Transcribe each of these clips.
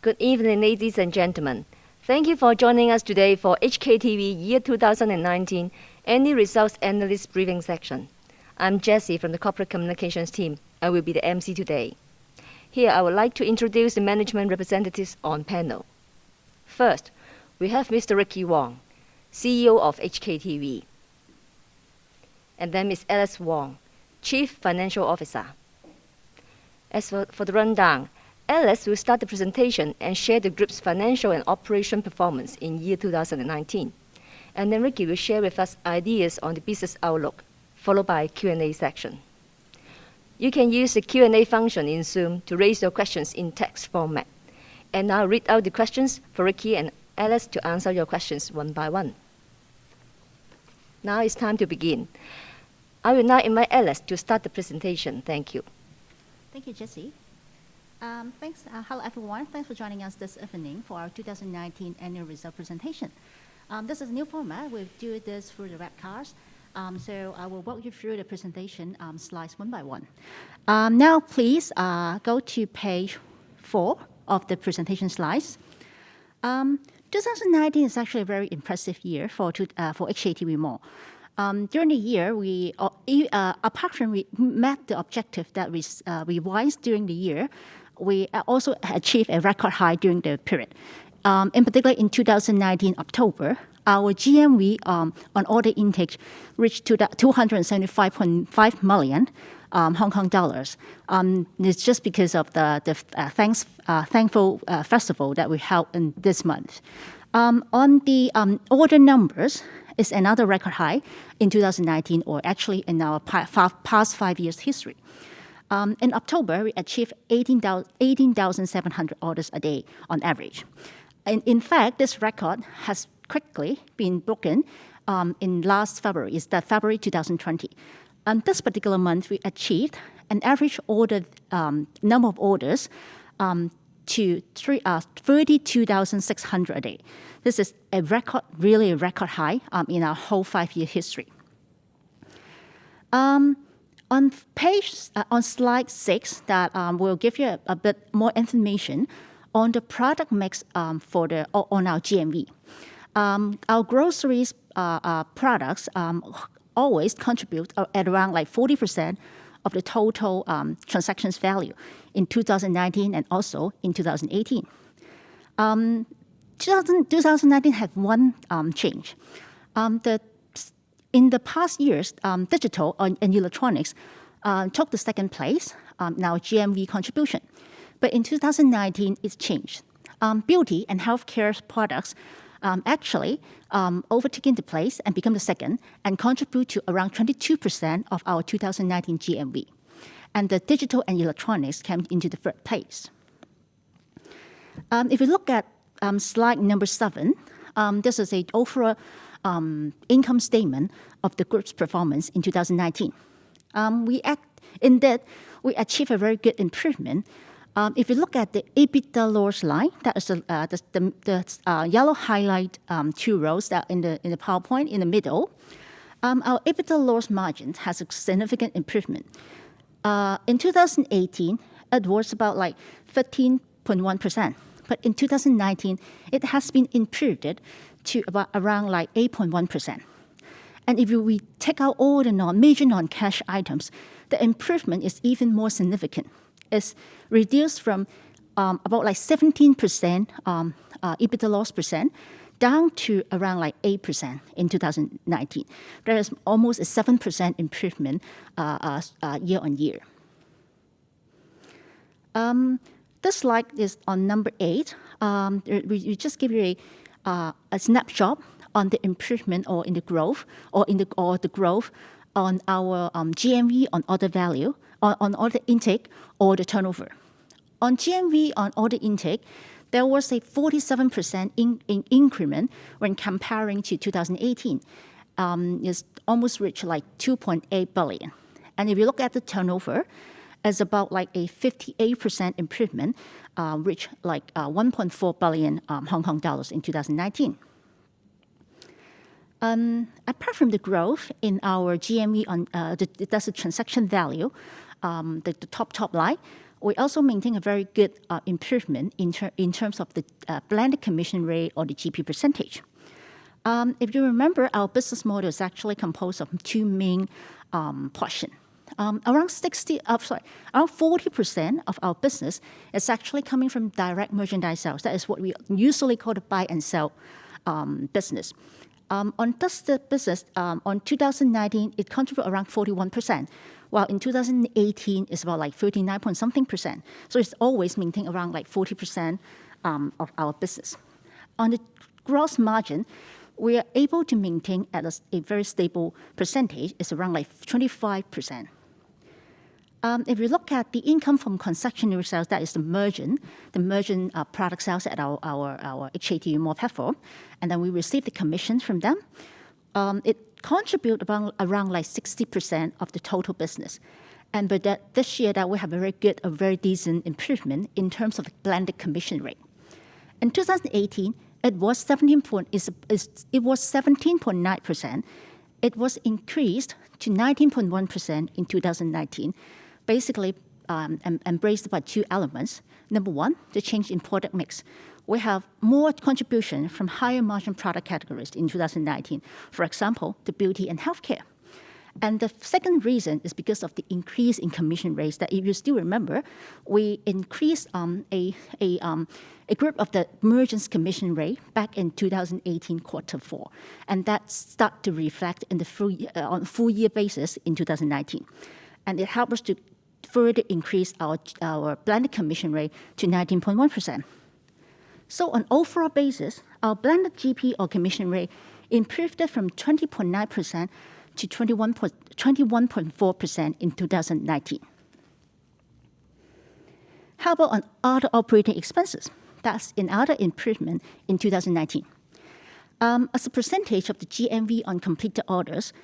Good evening, ladies and gentlemen. Thank you for joining us today for HKTV Year 2019 Annual Results Analyst Briefing Section. I'm Jessie from the Corporate Communications team. I will be the MC today. Here, I would like to introduce the management representatives on panel. First, we have Mr. Ricky Wong, CEO of HKTV. And then Ms. Alice Wong, Chief Financial Officer. As for the rundown, Alice will start the presentation and share the group's financial and operation performance in year 2019. And then Ricky will share with us ideas on the business outlook, followed by a Q&A section. You can use the Q&A function in Zoom to raise your questions in text format. And I'll read out the questions for Ricky and Alice to answer your questions one by one. Now it's time to begin. I will now invite Alice to start the presentation. Thank you. Thank you, Jessie. Thanks. Hello, everyone. Thanks for joining us this evening for our 2019 annual result presentation. This is a new format. We'll do this through the webcast. So I will walk you through the presentation slides one by one. Now, please go to page 4 of the presentation slides. 2019 is actually a very impressive year for HKTV Mall. During the year, apart from we met the objective that we revised during the year, we also achieved a record high during the period. In particular, in 2019 October, our GMV on order intake reached to 275.5 million Hong Kong dollars. It's just because of the thankful festival that we held in this month. On the order numbers, is another record high in 2019, or actually in our past 5 years history. In October, we achieved 18,700 orders a day on average. And in fact, this record has quickly been broken in last February, is that February 2020. This particular month, we achieved an average order number of orders to 32,600 a day. This is a record, really a record high in our whole 5-year history. On slide 6, that will give you a bit more information on the product mix on our GMV. Our groceries products always contribute at around like 40% of the total transactions value in 2019 and also in 2018. 2019 had one change. In the past years, digital and electronics took the second place in our GMV contribution. But in 2019, it's changed. Beauty and healthcare products actually overtaken the place and become the second and contribute to around 22% of our 2019 GMV. And the digital and electronics came into the third place. If you look at slide number 7, this is an overall income statement of the group's performance in 2019. Indeed, we achieved a very good improvement. If you look at the EBITDA loss line, that is the yellow highlight 2 rows that in the PowerPoint in the middle. Our EBITDA loss margin has a significant improvement. In 2018, it was about like 15.1%. But in 2019, it has been improved to around like 8.1%. And if we take out all the major non-cash items, the improvement is even more significant. It's reduced from about like 17% EBITDA loss percent down to around like 8% in 2019. There is almost a 7% improvement year on year. This slide is on number 8. We just give you a snapshot on the improvement or in the growth or the growth on our GMV on order value, on order intake or the turnover. On GMV on order intake, there was a 47% increment when comparing to 2018. It's almost reached like 2.8 billion. And if you look at the turnover, it's about like a 58% improvement, reached like 1.4 billion Hong Kong dollars in 2019. Apart from the growth in our GMV on that's the transaction value, the top line, We also maintain a very good improvement in terms of the blended commission rate or the GP percentage. If you remember, our business model is actually composed of two main portions. Around 40% of our business is actually coming from direct merchandise sales. That is what we usually call the buy and sell business. On this business, on 2019, it contributed around 41%, while in 2018, it's about like 39 point something percent. So it's always maintained around like 40% of our business. On the gross margin, we are able to maintain at a very stable percentage. It's around like 25%. If you look at the income from concessionary sales, that is the merchant product sales at our HKTV Mall platform, and then we receive the commissions from them. It contributes around like 60% of the total business. And but this year that we have a very decent improvement in terms of the blended commission rate. In 2018, it was 17.9%. It was increased to 19.1% in 2019. Basically, embraced by two elements. Number one, the change in product mix. We have more contribution from higher margin product categories in 2019. For example, the beauty and healthcare. And the second reason is because of the increase in commission rates. That if you still remember, we increased a group of the merchants' commission rate back in 2018 Q4, and that started to reflect in the on full year basis in 2019, and it helped us to further increase our blended commission rate to 19.1%. So on overall basis, our blended GP or commission rate improved from 20.9% to 21.4% in 2019. How about on other operating expenses? That's another improvement in 2019. As a percentage of the GMV on completed orders,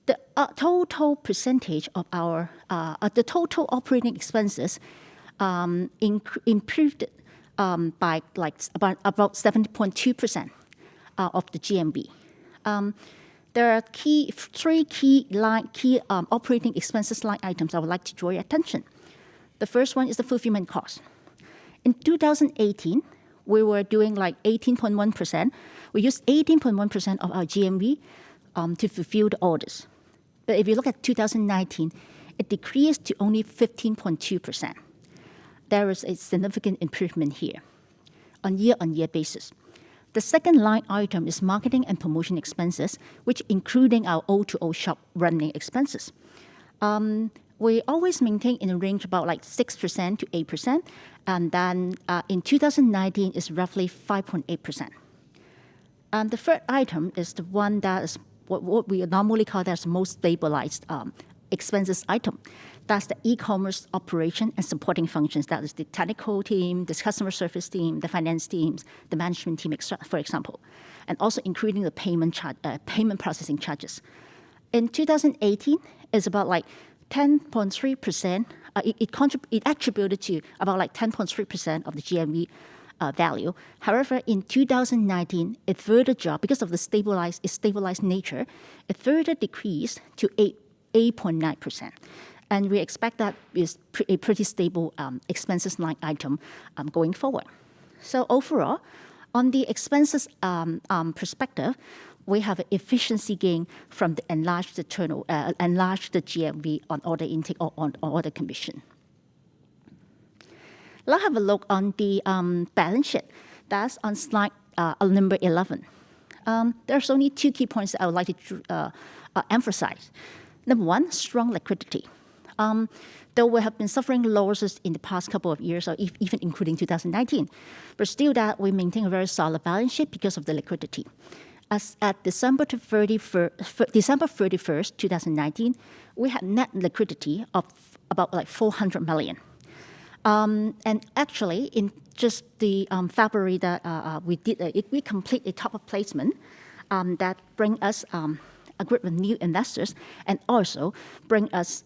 the total percentage of the total operating expenses improved by like about 7.2% of the GMV. There are three key operating expenses line items I would like to draw your attention. The first one is the fulfillment cost. In 2018, we were doing like 18.1%. We used 18.1% of our GMV to fulfill the orders. But if you look at 2019, it decreased to only 15.2%. There is a significant improvement here on year-on-year basis. The second line item is marketing and promotion expenses, which including our O2O shop running expenses. We always maintain in a range about like 6% to 8%, and then in 2019 is roughly 5.8%. And the third item is the one that is what we normally call as most stabilized expenses item. That's the e-commerce operation and supporting functions. That is the technical team, the customer service team, the finance teams, the management team, for example, and also including the payment processing charges. In 2018, it's about like 10.3%. It attributed to about like 10.3% of the GMV value. However, in 2019, it further dropped because of the stabilized nature. It further decreased to 8.9%. And we expect that is a pretty stable expenses line item going forward. So overall, on the expenses perspective, we have an efficiency gain from the enlarged the GMV on order intake or on order commission. Let's have a look on the balance sheet. That's on slide number 11. There's only two key points that I would like to emphasize. Number one, strong liquidity. Though we have been suffering losses in the past couple of years, or even including 2019, but still that we maintain a very solid balance sheet because of the liquidity. As at December 31st, 2019, we had net liquidity of about like 400 million. And actually, in just the February that we complete a top-up placement that bring us a group of new investors and also bring us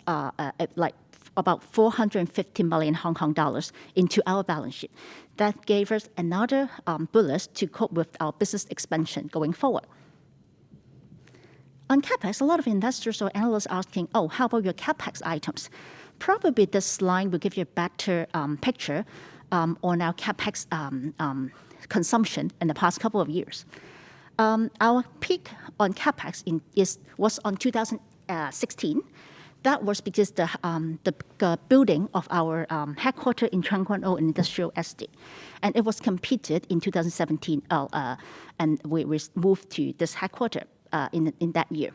like about 450 million Hong Kong dollars into our balance sheet. That gave us another ballast to cope with our business expansion going forward. On CapEx, a lot of investors or analysts are asking, oh, how about your CapEx items? Probably this slide will give you a better picture on our capex consumption in the past couple of years. Our peak on capex was on 2016. That was because the building of our headquarters in Chung Kwan O Industrial Estate, and it was completed in 2017, and we moved to this headquarters in that year.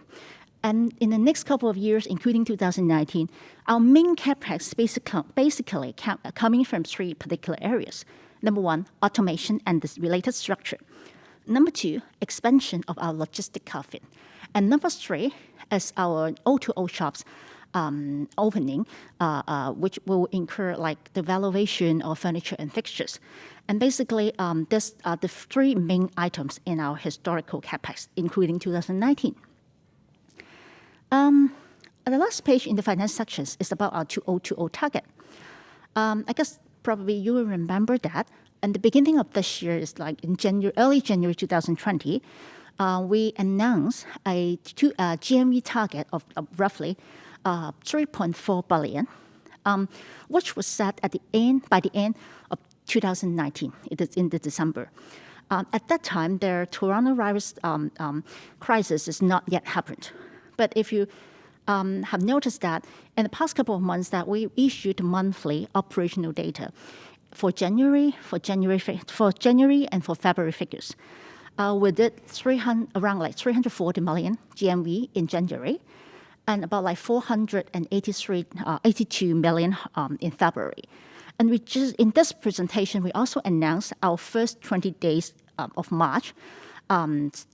And in the next couple of years, including 2019, our main capex basically coming from three particular areas. Number one, automation and the related structure. Number two, expansion of our logistic cafe. And number three is our O2O shops opening, which will incur like the valuation of furniture and fixtures. And basically, these are the three main items in our historical capex, including 2019. The last page in the finance sections is about our 2020 target. I guess probably you will remember that. And the beginning of this year is like in early January 2020, we announced a GMV target of roughly 3.4 billion, which was set by the end of 2019. It is in December. At that time, the coronavirus crisis has not yet happened. But if you have noticed that in the past couple of months that we issued monthly operational data for January, and for February figures. We did around like 340 million GMV in January, and about like 82 million in February. And in this presentation, we also announced our first 20 days of March as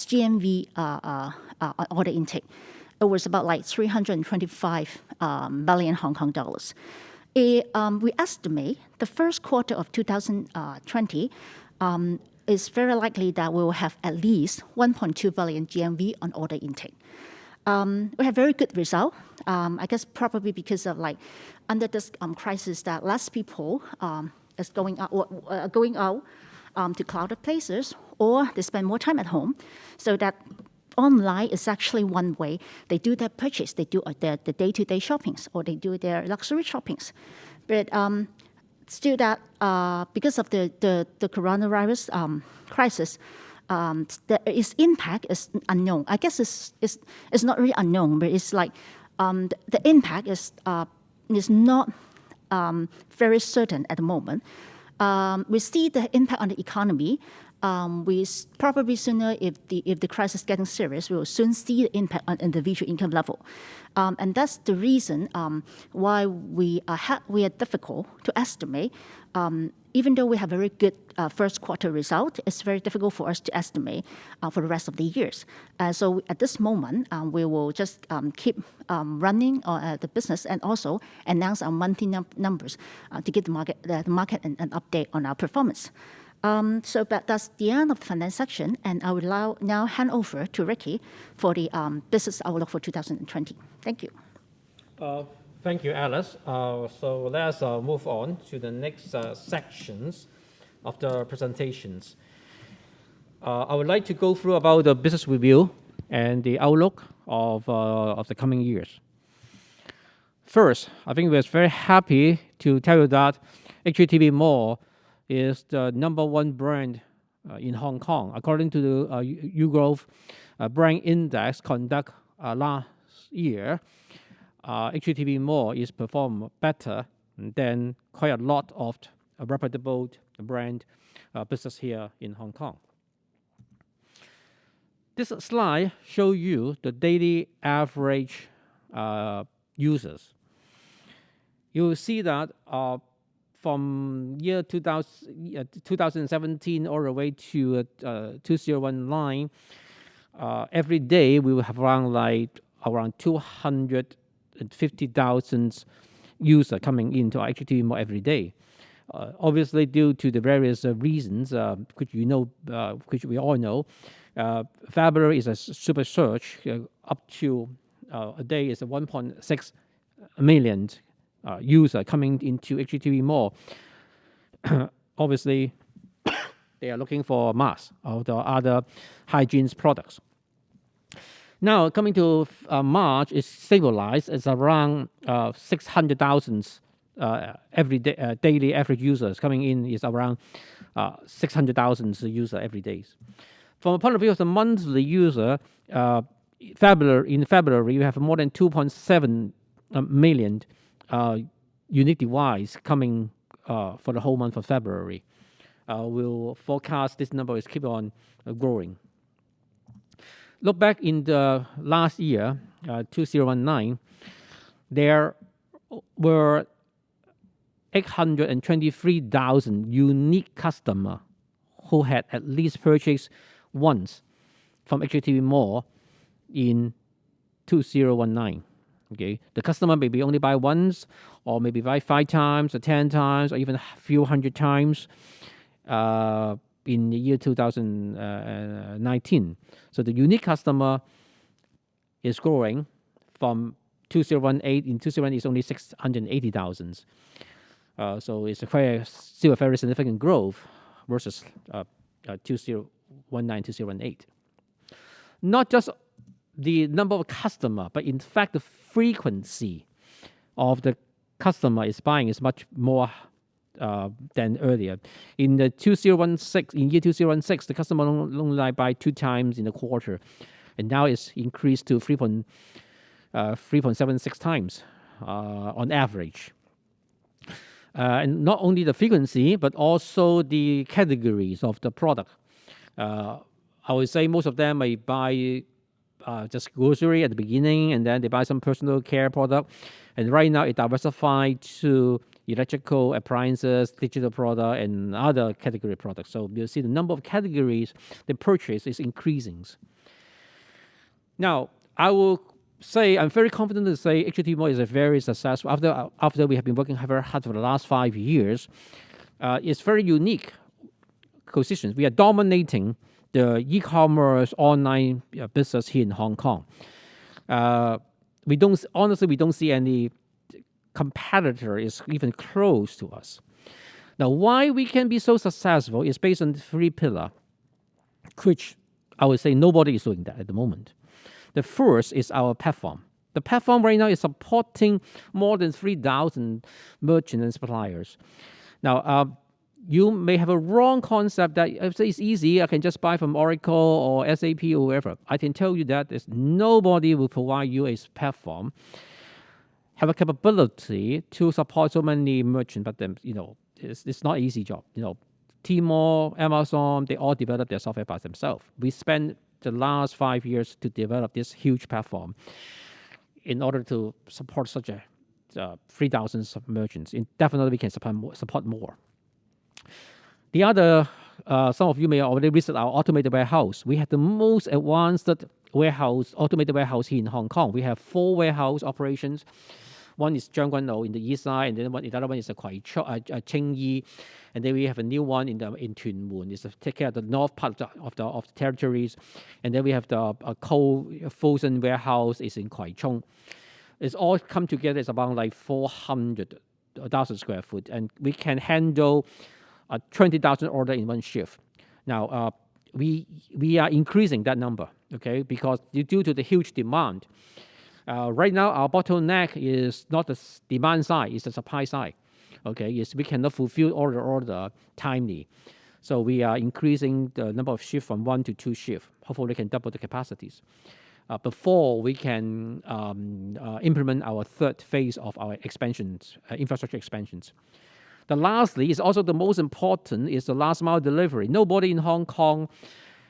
GMV order intake. It was about like 325 million Hong Kong dollars. We estimate the first quarter of 2020 is very likely that we will have at least 1.2 billion GMV on order intake. We have very good result. I guess probably because of like under this crisis that less people is going out to crowded places, or they spend more time at home, so that online is actually one way they do their purchase. They do the day-to-day shoppings, or they do their luxury shoppings. But still that because of the coronavirus crisis, its impact is unknown. I guess it's not really unknown, but it's like the impact is not very certain at the moment. We see the impact on the economy. We probably sooner, if the crisis is getting serious, we will soon see the impact on individual income level, and that's the reason why we are difficult to estimate. Even though we have a very good first quarter result, it's very difficult for us to estimate for the rest of the years. So at this moment, we will just keep running the business and also announce our monthly numbers to give the market an update on our performance. So that's the end of the finance section, and I will now hand over to Ricky for the business outlook for 2020. Thank you. Thank you, Alice. So let's move on to the next sections of the presentations. I would like to go through about the business review and the outlook of the coming years. First, I think we're very happy to tell you that HKTV Mall is the #1 brand in Hong Kong, according to the YouGov brand index conduct last year. HKTV Mall is performed better than quite a lot of reputable brand business here in Hong Kong. This slide shows you the daily average users. You will see that from year 2017 all the way to 2019, every day we will have around 250,000 users coming into HKTV Mall every day. Obviously, due to the various reasons, which we all know, February is a super surge. Up to a day is 1.6 million users coming into HKTV Mall. Obviously, they are looking for masks or the other hygiene products. Now, coming to March, it's stabilized. It's around 600,000 every day, daily average users coming in is around 600,000 users every day. From a point of view of the monthly user, in February, you have more than 2.7 million unique device coming for the whole month of February. We'll forecast this number is keep on growing. Look back in the last year, 2019, there were 823,000 unique customers who had at least purchased once from HKTV Mall in 2019. Okay, the customer maybe only buy once, or maybe buy 5 times, or 10 times, or even a few hundred times in the year 2019. So the unique customer is growing from 2018. In 2018, it's only 680,000. So it's still a very significant growth versus 2019, 2018. Not just the number of customer, but in fact the frequency of the customer is buying is much more than earlier. In the year 2016, the customer only buy 2 times in a quarter, and now it's increased to 3.76 times on average. And not only the frequency, but also the categories of the product. I would say most of them may buy just grocery at the beginning, and then they buy some personal care product. And right now it diversified to electrical appliances, digital product, and other category products. So you'll see the number of categories they purchase is increasing. Now, I will say, I'm very confident to say HKTV Mall is a very successful, after we have been working very hard for the last 5 years, it's very unique positions. We are dominating the e-commerce online business here in Hong Kong. We don't see any competitor is even close to us. Now, why we can be so successful is based on 3 pillars, which I would say nobody is doing that at the moment. The first is our platform. The platform right now is supporting more than 3,000 merchants and suppliers. Now, you may have a wrong concept that if it's easy, I can just buy from Oracle or SAP or whoever. I can tell you that nobody will provide you a platform, have a capability to support so many merchants, but then, it's not an easy job. Tmall, Amazon, they all develop their software by themselves. We spent the last 5 years to develop this huge platform in order to support such a 3,000 merchants. Definitely we can support more. The other, some of you may already visit our automated warehouse. We have the most advanced automated warehouse here in Hong Kong. We have 4 warehouse operations. One is Zhangguanou in the east side, and then the other one is Qingyi, and then we have a new one in Tuen Mun. It's to take care of the north part of the territories, and then we have the cold frozen warehouse is in Kwai Chung. It's all come together. It's about like 400,000 square foot, and we can handle 20,000 order in one shift. Now we are increasing that number, okay, because due to the huge demand. Right now, our bottleneck is not the demand side; it's the supply side. Okay, we cannot fulfill order timely, so we are increasing the number of shifts from 1 to 2 shifts. Hopefully, we can double the capacities before we can implement our 3rd phase of our expansions, infrastructure expansions. Lastly, is also the most important, is the last mile delivery. Nobody in Hong Kong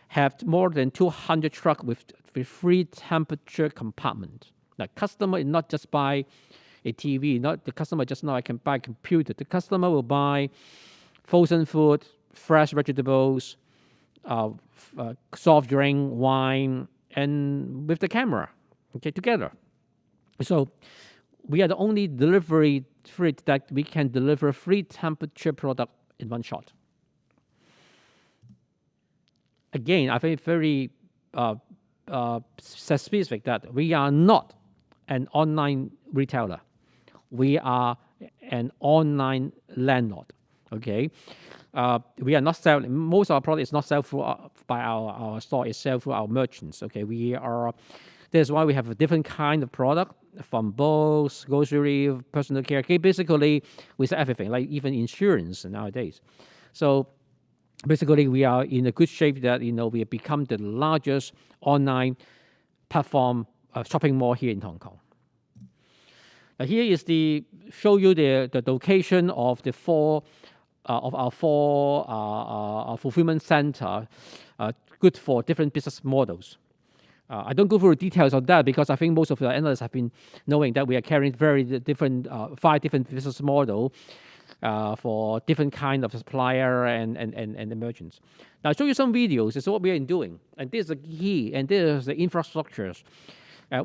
have more than 200 trucks with free temperature compartment. Now, customer is not just buy a TV, not the customer just know I can buy a computer. The customer will buy frozen food, fresh vegetables, soft drink, wine, and with the camera, okay, together. So we are the only delivery fleet that we can deliver free temperature product in one shot. Again, I think very specific that we are not an online retailer. We are an online landlord. Okay, we are not selling. Most of our product is not sold through by our store. It's sold through our merchants. Okay, That's why we have a different kind of product from both grocery, personal care. Okay, basically, we sell everything, like even insurance nowadays. So basically, we are in a good shape that we have become the largest online platform shopping mall here in Hong Kong. Now here is show you the location of the four of our four fulfillment center, good for different business models. I don't go through the details of that because I think most of the analysts have been knowing that we are carrying very different 5 different business models for different kind of supplier and merchants. Now I'll show you some videos. This is what we are doing, and this is the key, and this is the infrastructures.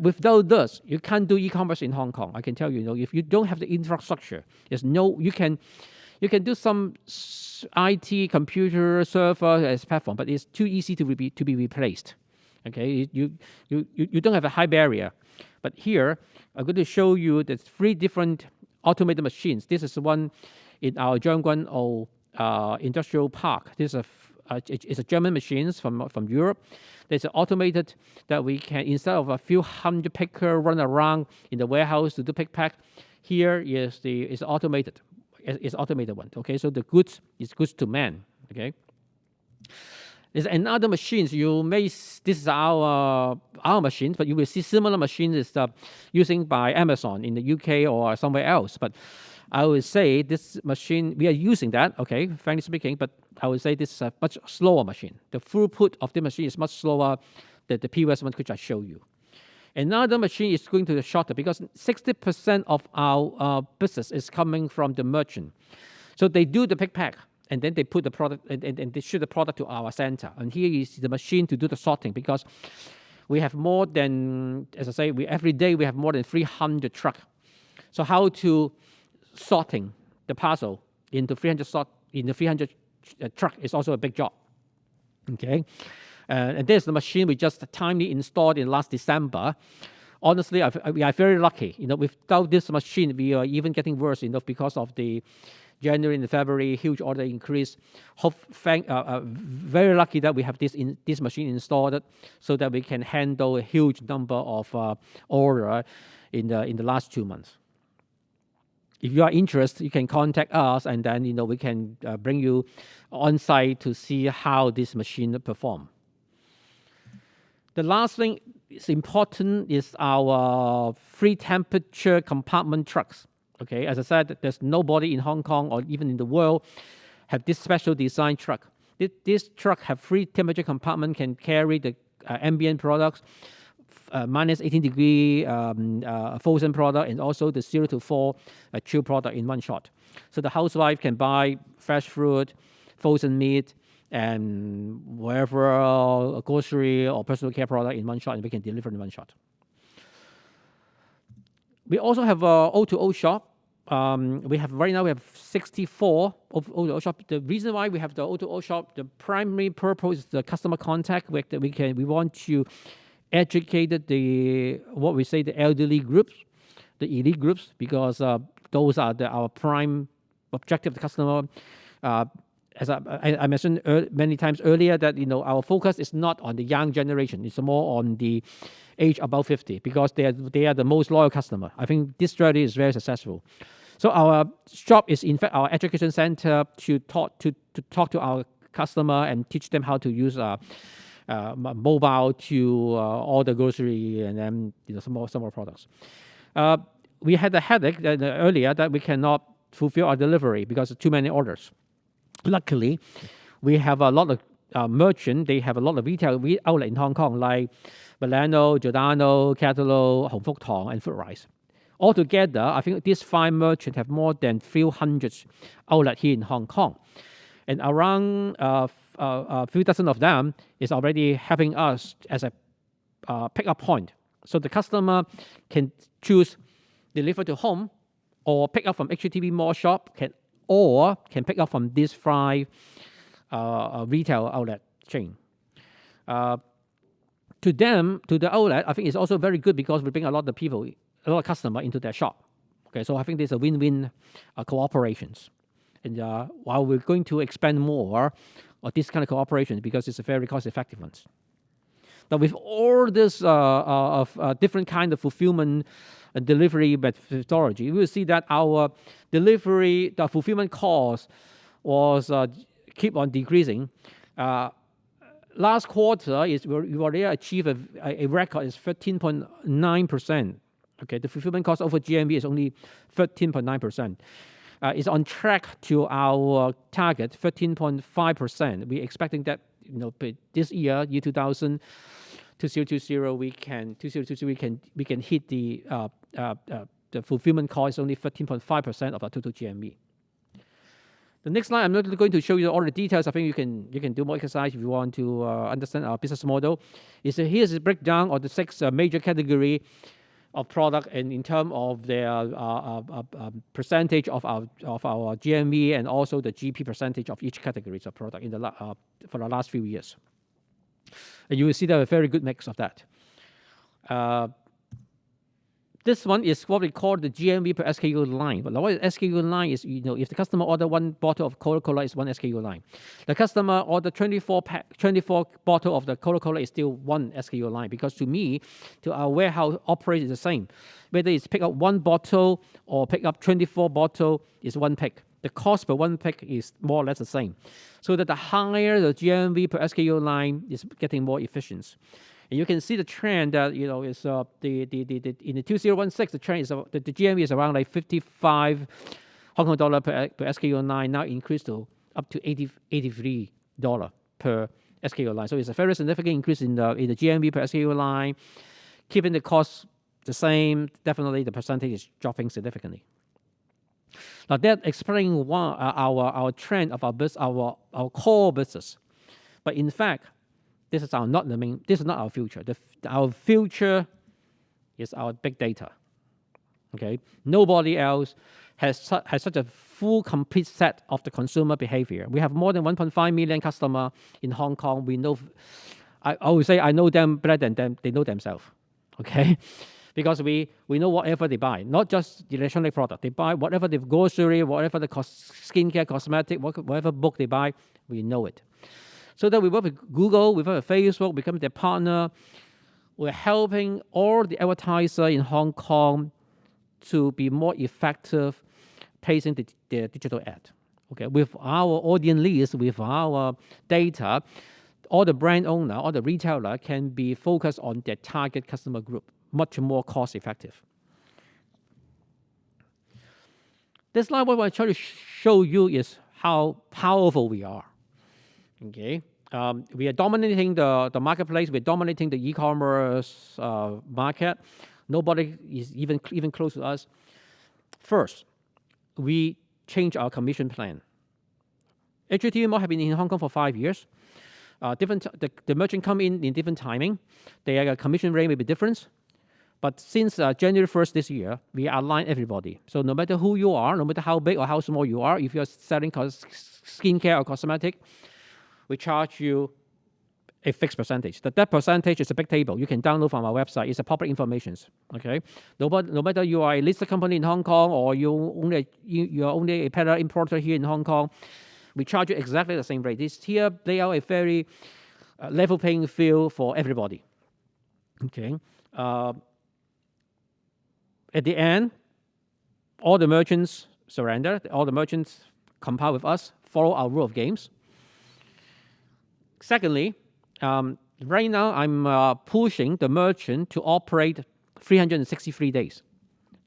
Without this, you can't do e-commerce in Hong Kong. I can tell you, if you don't have the infrastructure, you can do some IT computer server as platform, but it's too easy to be replaced. Okay, you don't have a high barrier. But here, I'm going to show you the 3 different automated machines. This is one in our Zhangguan Industrial Park. This is it's a German machines from Europe. There's an automated that we can, instead of a few hundred picker run around in the warehouse to do pick pack, here is automated. It's automated one. Okay, so the goods is goods to man. Okay. There's another machines this is our machines, but you will see similar machines using by Amazon in the UK or somewhere else. But I would say this machine, we are using that, okay, frankly speaking, but I would say this is a much slower machine. The throughput of the machine is much slower than the previous one which I show you. Another machine is going to the shorter because 60% of our business is coming from the merchant. So they do the pick pack, and then they put the product and they ship the product to our center. And here is the machine to do the sorting because we have more than, as I say, every day we have more than 300 trucks. So how to sorting the parcel into 300 truck is also a big job. Okay, and there's the machine we just timely installed in last December. Honestly, we are very lucky. Without this machine, we are even getting worse. Because of the January and February huge order increase. Very lucky that we have this machine installed so that we can handle a huge number of order in the last 2 months. If you are interested, you can contact us, and then we can bring you on site to see how this machine perform. The last thing is important is our free temperature compartment trucks. Okay, as I said, there's nobody in Hong Kong or even in the world have this special design truck. This truck have free temperature compartment, can carry the ambient products, minus 18 degree frozen product, and also the 0 to 4 chill product in one shot. So the housewife can buy fresh fruit, frozen meat, and wherever grocery or personal care product in one shot, and we can deliver in one shot. We also have a O2O shop. Right now we have 64 O2O shop. The reason why we have the O2O shop, the primary purpose is the customer contact. We want to educate the elderly groups, the elite groups, because those are our prime objective, the customer. As I mentioned many times earlier, that our focus is not on the young generation; it's more on the age above 50, because they are the most loyal customer. I think this strategy is very successful. So our shop is in fact our education center to talk to our customer and teach them how to use mobile to order grocery and then some more products. We had a headache earlier that we cannot fulfill our delivery because of too many orders. Luckily, we have a lot of merchants. They have a lot of retail outlet in Hong Kong, like Milano, Giordano, Catalog, Hong Fuk Tong, and Foodrise. Altogether, I think these 5 merchants have more than 300 outlets here in Hong Kong. And around a few dozen of them is already having us as a pick-up point. So the customer can choose deliver to home or pick up from HKTV mall shop, can pick up from these 5 retail outlet chain. To the outlet, I think it's also very good because we bring a lot of customer into their shop. Okay, so I think there's a win-win cooperations. And while we're going to expand more of this kind of cooperation because it's a very cost-effective one. Now, with all this different kind of fulfillment and delivery methodology, we will see that our delivery, the fulfillment cost was keep on decreasing. Last quarter we already achieved a record is 13.9%. Okay, the fulfillment cost over GMV is only 13.9%. It's on track to our target, 13.5%. We're expecting that this year 2020, we can hit the fulfillment cost only 13.5% of our total GMV. The next slide, I'm not going to show you all the details. I think you can do more exercise if you want to understand our business model. Here's a breakdown of the 6 major category of product, and in terms of their percentage of our GMV and also the GP percentage of each category of product for the last few years. And you will see a very good mix of that. This one is what we call the GMV per SKU line. But what SKU line is, if the customer order 1 bottle of Coca-Cola, is 1 SKU line. The customer order 24 bottle of the Coca-Cola is still 1 SKU line, because to me, to our warehouse operate is the same. Whether it's pick up 1 bottle or pick up 24 bottle is 1 pick. The cost per 1 pick is more or less the same. So that the higher the GMV per SKU line is getting more efficient. And you can see the trend that is in the 2016, the trend is the GMV is around like 55 Hong Kong dollar per SKU line, now increased to up to $83 per SKU line. So it's a very significant increase in the GMV per SKU line, keeping the cost the same. Definitely, the percentage is dropping significantly. Now that explaining our trend of our core business, but in fact, this is not our future. Our future is our big data. Okay, nobody else has such a full, complete set of the consumer behavior. We have more than 1.5 million customers in Hong Kong. We know, I would say, I know them better than they know themselves. Okay, because we know whatever they buy, not just the electronic product. They buy whatever the grocery, whatever the skincare, cosmetic, whatever book they buy, we know it. So that we work with Google, we work with Facebook, become their partner. We're helping all the advertisers in Hong Kong to be more effective placing their digital ad. Okay, with our audience list, with our data, all the brand owner, all the retailer can be focused on their target customer group, much more cost effective. This slide, what I try to show you is how powerful we are. Okay, we are dominating the marketplace. We're dominating the e-commerce market. Nobody is even close to us. First, we change our commission plan. HKTV Mall have been in Hong Kong for 5 years. The merchant come in different timing. Their commission rate may be different. But since January 1st this year, we align everybody. So no matter who you are, no matter how big or how small you are, if you're selling skincare or cosmetic, we charge you a fixed percentage. That percentage is a big table. You can download from our website. It's a public information. Okay, no matter you are a listed company in Hong Kong or you're only a peddler importer here in Hong Kong, we charge you exactly the same rate. They are a very level playing field for everybody. Okay. At the end, all the merchants surrender. All the merchants compile with us, follow our rule of games. Secondly, right now I'm pushing the merchant to operate 363 days.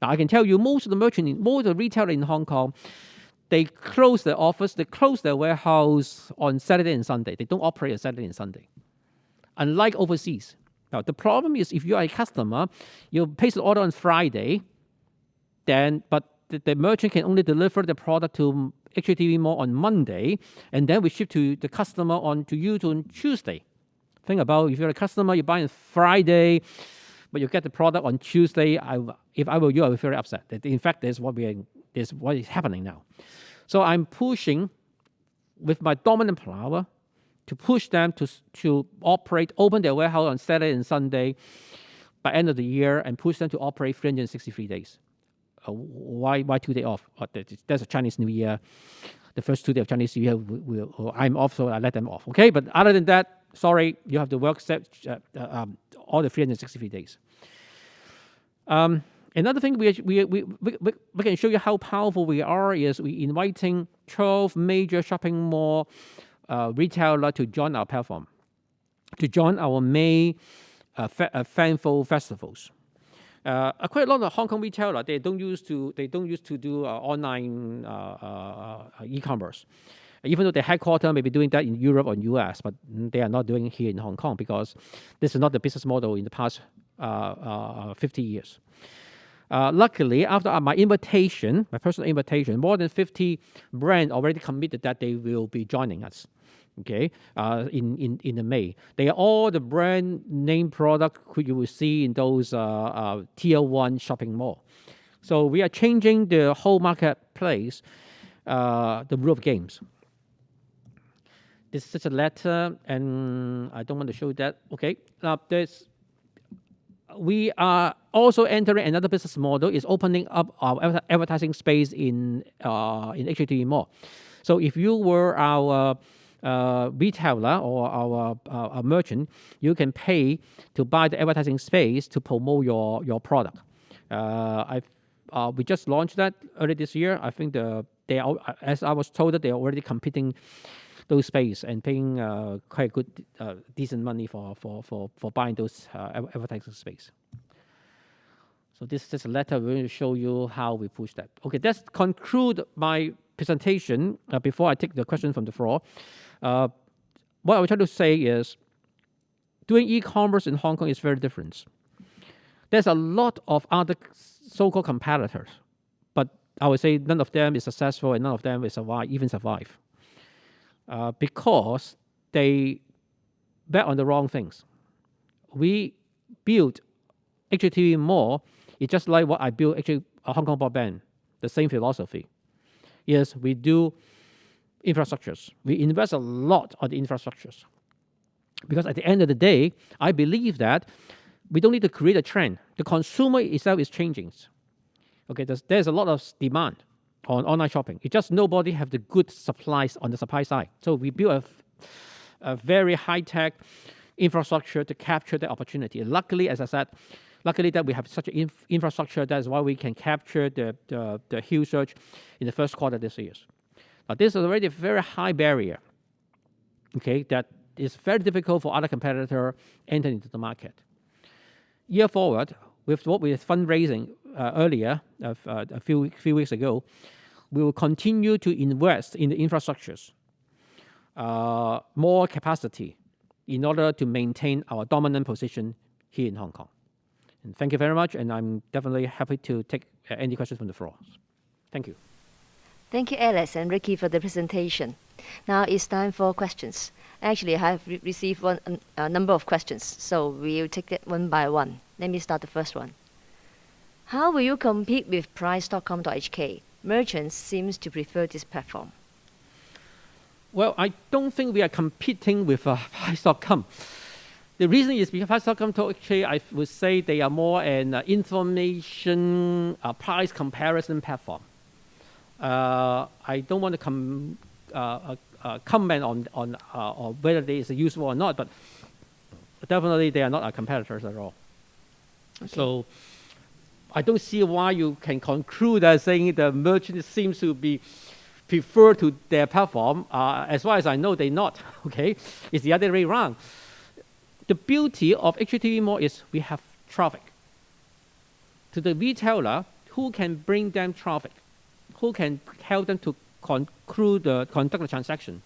Now I can tell you, most of the retailer in Hong Kong, they close their office, they close their warehouse on Saturday and Sunday. They don't operate on Saturday and Sunday. Unlike overseas. Now the problem is, if you are a customer, you place the order on Friday, but the merchant can only deliver the product to HKTV Mall on Monday, and then we ship to the customer on Tuesday. Think about, if you're a customer, you buy on Friday, but you get the product on Tuesday. If I were you, I would be very upset. In fact, that's what is happening now. So I'm pushing with my dominant power to push them to open their warehouse on Saturday and Sunday by end of the year, and push them to operate 363 days. Why 2 days off? That's a Chinese New Year. The first 2 days of Chinese New Year, I'm off, so I let them off. Okay, but other than that, sorry, you have to work all the 363 days. Another thing we can show you how powerful we are is we inviting 12 major shopping mall retailer to join our platform, to join our May Fanful festivals. Quite a lot of Hong Kong retailer they don't used to do online e-commerce. Even though their headquarters may be doing that in Europe or US, but they are not doing it here in Hong Kong because this is not the business model in the past 50 years. Luckily, after my personal invitation, more than 50 brands already committed that they will be joining us. Okay, in the May, they are all the brand name product you will see in those tier 1 shopping mall. So we are changing the whole marketplace, the rule of games. This is a letter, and I don't want to show that. Okay, now we are also entering another business model, is opening up our advertising space in HKTV Mall. So if you were our retailer or our merchant, you can pay to buy the advertising space to promote your product. We just launched that early this year. I think as I was told, that they are already competing those space and paying quite good, decent money for buying those advertising space. So this is a letter. We're going to show you how we push that. Okay, let's conclude my presentation before I take the question from the floor. What I was trying to say is, doing e-commerce in Hong Kong is very different. There's a lot of other so-called competitors, but I would say none of them is successful and none of them even survive. Because they bet on the wrong things. We built HKTV Mall. It's just like what I built Hong Kong Broadband, the same philosophy. Yes, we do infrastructures. We invest a lot on the infrastructures. Because at the end of the day, I believe that we don't need to create a trend. The consumer itself is changing. Okay, there's a lot of demand on online shopping. It's just nobody have the good supplies on the supply side. So we built a very high-tech infrastructure to capture the opportunity. And luckily, as I said, that we have such an infrastructure, that's why we can capture the huge surge in the first quarter this year. Now, this is already a very high barrier, okay, that is very difficult for other competitors entering into the market. Year forward, with what we were fundraising earlier, a few weeks ago, we will continue to invest in the infrastructures, more capacity, in order to maintain our dominant position here in Hong Kong. And thank you very much, and I'm definitely happy to take any questions from the floor. Thank you. Thank you, Alice and Ricky, for the presentation. Now it's time for questions. Actually, I have received a number of questions, so we'll take it one by one. Let me start the first one. How will you compete with price.com.hk? Merchants seems to prefer this platform. Well, I don't think we are competing with price.com. The reason is because price.com.hk, I would say they are more an information price comparison platform. I don't want to comment on whether it is useful or not, but definitely they are not our competitors at all. Okay. So I don't see why you can conclude that saying the merchant seems to be preferred to their platform. As far as I know, they're not. Okay, it's the other way around. The beauty of HKTV Mall is we have traffic. To the retailer, who can bring them traffic, who can help them to conduct the transaction,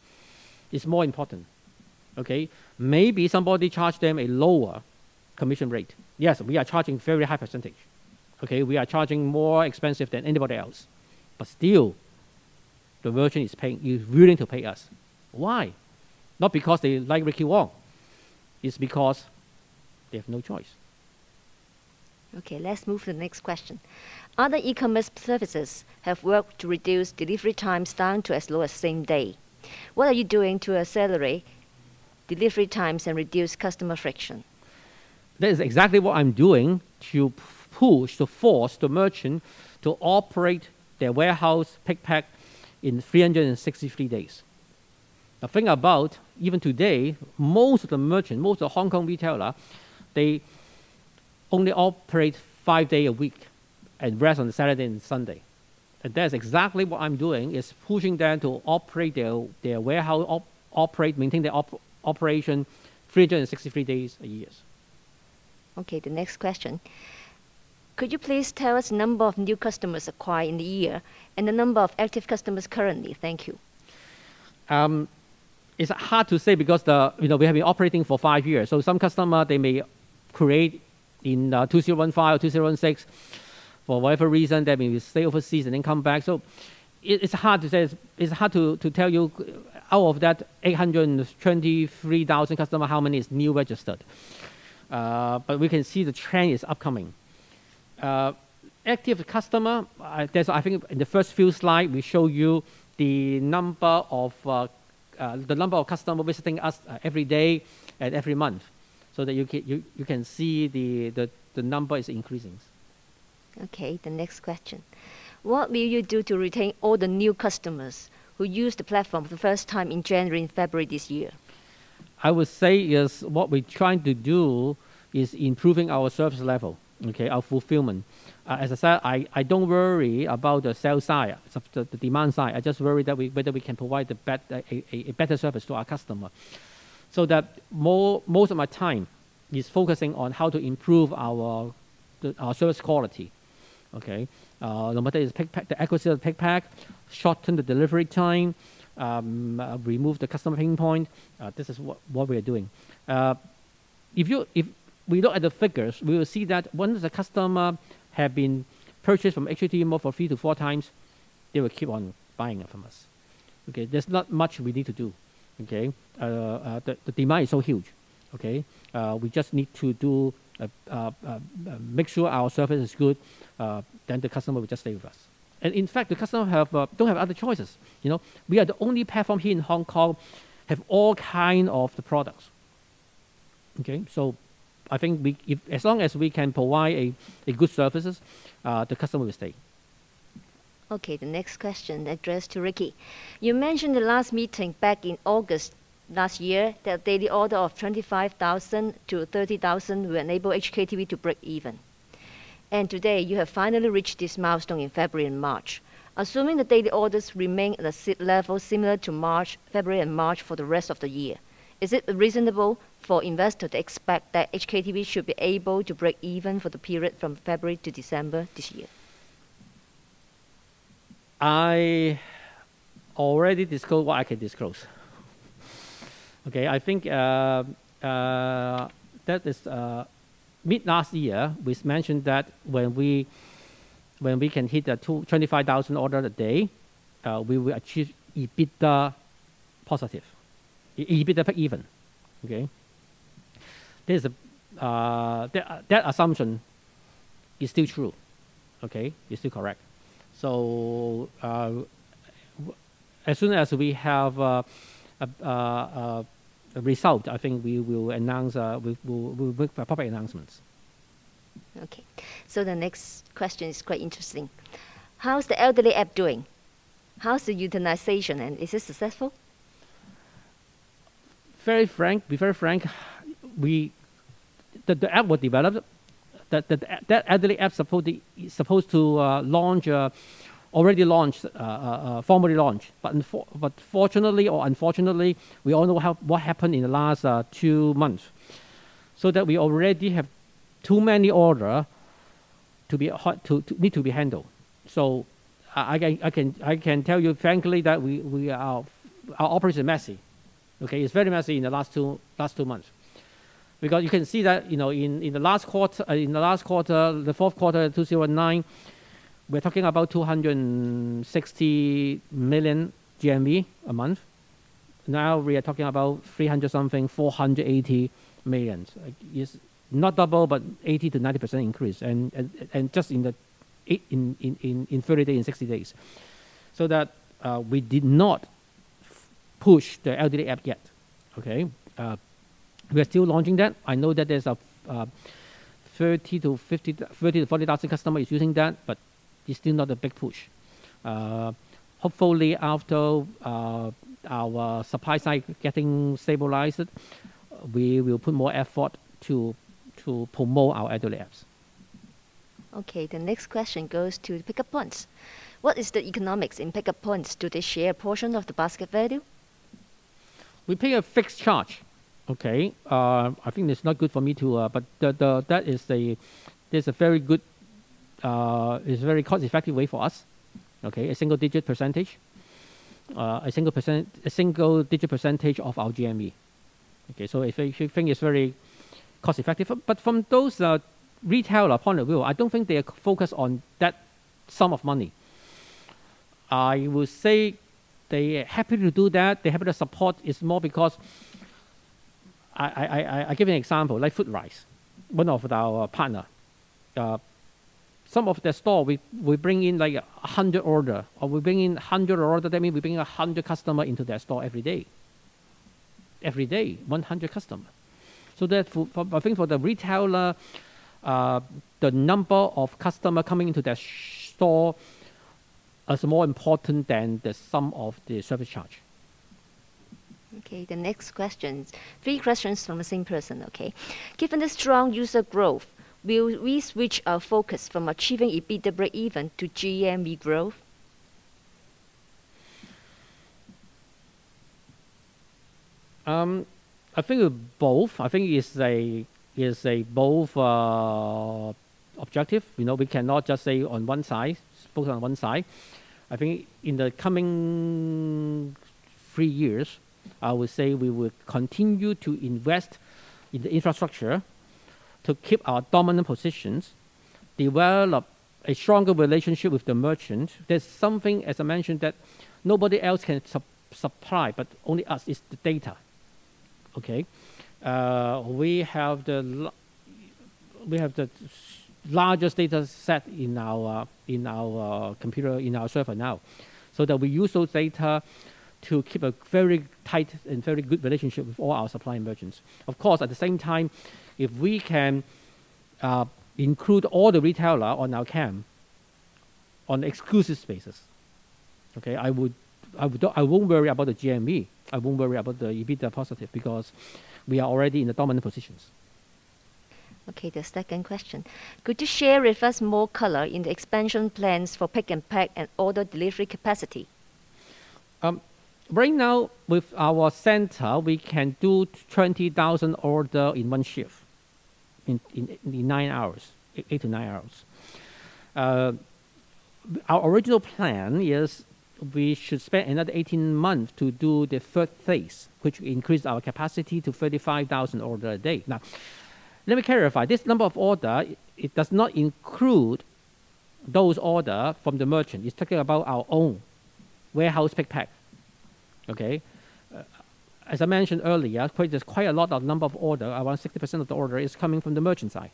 is more important. Okay, maybe somebody charge them a lower commission rate. Yes, we are charging very high percentage. Okay, we are charging more expensive than anybody else, but still, the merchant is willing to pay us. Why? Not because they like Ricky Wong. It's because they have no choice. Okay, let's move to the next question. Other e-commerce services have worked to reduce delivery times down to as low as same day. What are you doing to accelerate delivery times and reduce customer friction? That is exactly what I'm doing to force the merchant to operate their warehouse pick pack in 363 days. Now think about, even today, most of the merchant, most of the Hong Kong retailer, they only operate 5 days a week and rest on the Saturday and Sunday. And that's exactly what I'm doing, is pushing them to operate their warehouse, maintain their operation 363 days a year. Okay, the next question. Could you please tell us the number of new customers acquired in the year and the number of active customers currently? Thank you. It's hard to say because we have been operating for 5 years. So some customer, they may create in 2015 or 2016 for whatever reason. They may stay overseas and then come back. So it's hard to say. It's hard to tell you out of that 823,000 customer how many is new registered. But we can see the trend is upcoming. Active customer, I think in the first few slides we show you the number of customers visiting us every day and every month, so that you can see the number is increasing. Okay, the next question. What will you do to retain all the new customers who use the platform for the first time in January and February this year? I would say is what we're trying to do is improving our service level, okay, our fulfillment. As I said, I don't worry about the sales side, the demand side. I just worry that whether we can provide a better service to our customer. So that most of my time is focusing on how to improve our service quality. Okay, no matter it's pick pack, the accuracy of the pick pack, shorten the delivery time, remove the customer pain point. This is what we are doing. If we look at the figures, we will see that once the customer have been purchased from HKTV Mall for 3 to 4 times, they will keep on buying it from us. Okay, there's not much we need to do. Okay, the demand is so huge. Okay, we just need to do make sure our service is good. Then the customer will just stay with us. And in fact, the customer don't have other choices. We are the only platform here in Hong Kong have all kind of the products. Okay, so I think as long as we can provide a good services, the customer will stay. Okay, the next question addressed to Ricky. You mentioned the last meeting back in August last year that daily order of 25,000 to 30,000 will enable HKTV to break even. And today you have finally reached this milestone in February and March. Assuming the daily orders remain at a level similar to February and March for the rest of the year, is it reasonable for investors to expect that HKTV should be able to break even for the period from February to December this year? I already disclosed what I can disclose. Okay, I think that is mid last year we mentioned that when we can hit 25,000 orders a day, we will achieve EBITDA positive, EBITDA break even. Okay, that assumption is still true. Okay, it's still correct. So as soon as we have a result, I think we will announce. We will make public announcements. Okay, so the next question is quite interesting. How's the elderly app doing? How's the utilization, and is it successful? Be very frank. The app was developed. That elderly app supposed to launch. Already launched, formally launched, but fortunately or unfortunately, we all know what happened in the last 2 months, so that we already have too many orders need to be handled. So I can tell you frankly that our operation is messy. Okay, it's very messy in the last two months, because you can see that in the last quarter, the fourth quarter 2009. We're talking about 260 million GMV a month. Now we are talking about 480 million. It's not double, but 80 to 90% increase, and just in 30 days, in 60 days. So that we did not push the elderly app yet. Okay, we are still launching that. I know that there's a 30 to 40,000 customers using that, but it's still not a big push. Hopefully, after our supply side getting stabilized, we will put more effort to promote our elderly apps. Okay, the next question goes to the pickup points. What is the economics in pickup points? Do they share a portion of the basket value? We pay a fixed charge. Okay, I think it's not good for me to, but there's a very good, is very cost-effective way for us. Okay, a single-digit percentage, a single-digit percentage of our GMV. Okay, so if you think it's very cost-effective, but from those retailer point of view, I don't think they are focused on that sum of money. I would say they are happy to do that. They're happy to support. It's more because I give you an example, like Food Rise, one of our partner. Some of the store we bring in like 100 order, or we bring in 100 order. That means we bring 100 customer into their store every day. Every day, 100 customer. So that I think for the retailer, the number of customer coming into their store is more important than the sum of the service charge. Okay, the next questions. 3 questions from the same person, okay. Given the strong user growth, will we switch our focus from achieving EBITDA break-even to GMV growth? I think both. I think it's a both objective. You know, we cannot just say on one side, focus on one side. I think in the coming 3 years, I would say we will continue to invest in the infrastructure to keep our dominant positions, develop a stronger relationship with the merchant. There's something, as I mentioned, that nobody else can supply, but only us, is the data. Okay, we have the largest data set in our computer, in our server now, so that we use those data to keep a very tight and very good relationship with all our supply merchants. Of course, at the same time, if we can include all the retailer on our CAM on exclusive basis, okay, I won't worry about the GMV. I won't worry about the EBITDA positive because we are already in the dominant positions. Okay, the second question. Could you share with us more color in the expansion plans for pick and pack and order delivery capacity? Right now, with our center, we can do 20,000 order in one shift, in 9 hours, 8 to 9 hours. Our original plan is we should spend another 18 months to do the third phase, which increase our capacity to 35,000 orders a day. Now, let me clarify, this number of order, it does not include those orders from the merchant. It's talking about our own warehouse pick pack. Okay, as I mentioned earlier, there's quite a lot of number of order. Around 60% of the order is coming from the merchant side.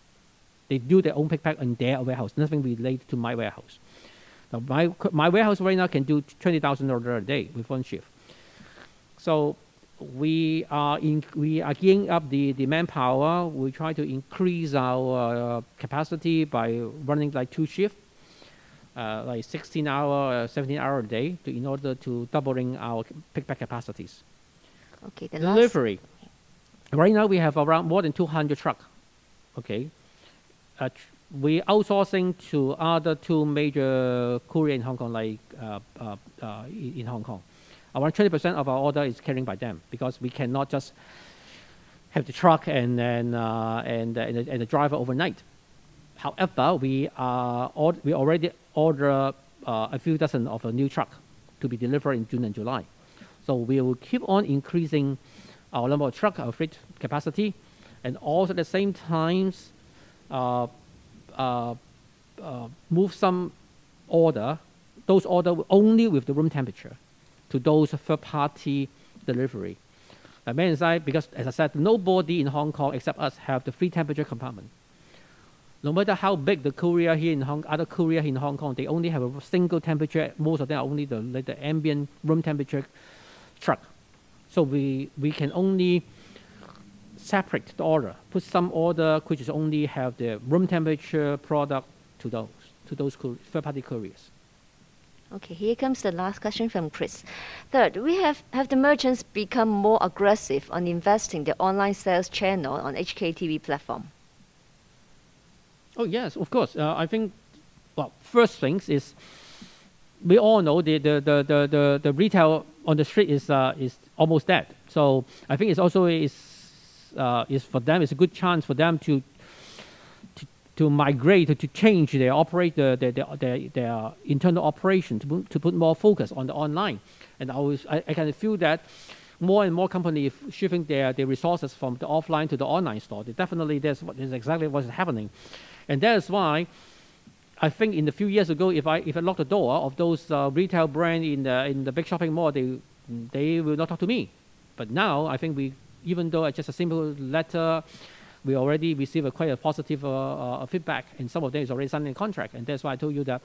They do their own pick pack in their warehouse, nothing related to my warehouse. Now, my warehouse right now can do 20,000 orders a day with one shift. So we are gearing up the manpower. We try to increase our capacity by running like 2 shifts. Like 16-hour, 17-hour a day in order to doubling our pick-pack capacities. Okay, the delivery. Right now we have around more than 200 trucks. Okay, we outsourcing to other 2 major courier in Hong Kong, like in Hong Kong. Around 20% of our order is carried by them because we cannot just have the truck and the driver overnight. However, we already order a few dozen of a new truck to be delivered in June and July. So we will keep on increasing our number of truck, our freight capacity, and also at the same time move some order, those order only with the room temperature, to those third-party delivery. Because as I said, nobody in Hong Kong except us have the free temperature compartment. No matter how big the courier here in other courier in Hong Kong, they only have a single temperature. Most of them are only the ambient room temperature truck. So we can only separate the order, put some order which is only have the room temperature product to those third-party couriers. Okay, here comes the last question from Chris. Third, have the merchants become more aggressive on investing their online sales channel on HKTV platform? Oh yes, of course. I think, well, first things is we all know the retail on the street is almost dead. So I think it's also is for them, it's a good chance for them to migrate, to change their their internal operation, to put more focus on the online. And I can feel that more and more companies shifting their resources from the offline to the online store. Definitely, that's exactly what's happening. And that is why I think in a few years ago, if I lock the door of those retail brand in the big shopping mall, they will not talk to me. But now I think even though it's just a simple letter, we already receive quite a positive feedback, and some of them is already signed a contract. And that's why I told you that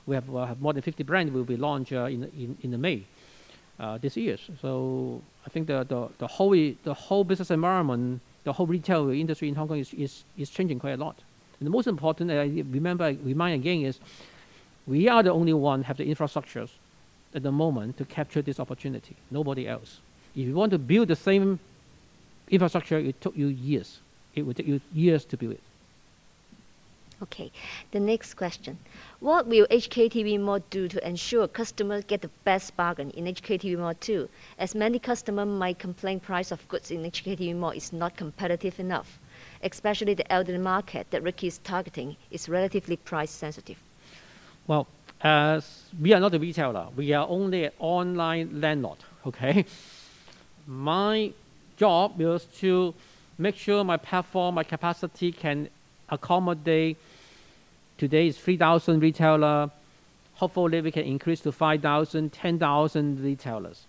we have more than 50 brands will be launched in the May this year. So I think the whole business environment, the whole retail industry in Hong Kong is changing quite a lot. And the most important, remind again, is we are the only one have the infrastructures at the moment to capture this opportunity. Nobody else. If you want to build the same infrastructure, it took you years. It would take you years to build it. Okay, the next question. What will HKTV Mall do to ensure customers get the best bargain in HKTV Mall 2, as many customers might complain price of goods in HKTV Mall is not competitive enough, especially the elderly market that Ricky is targeting is relatively price sensitive? Well, as we are not a retailer, we are only an online landlord, okay? My job is to make sure my platform, my capacity can accommodate. Today is 3,000 retailer. Hopefully we can increase to 5,000, 10,000 retailers.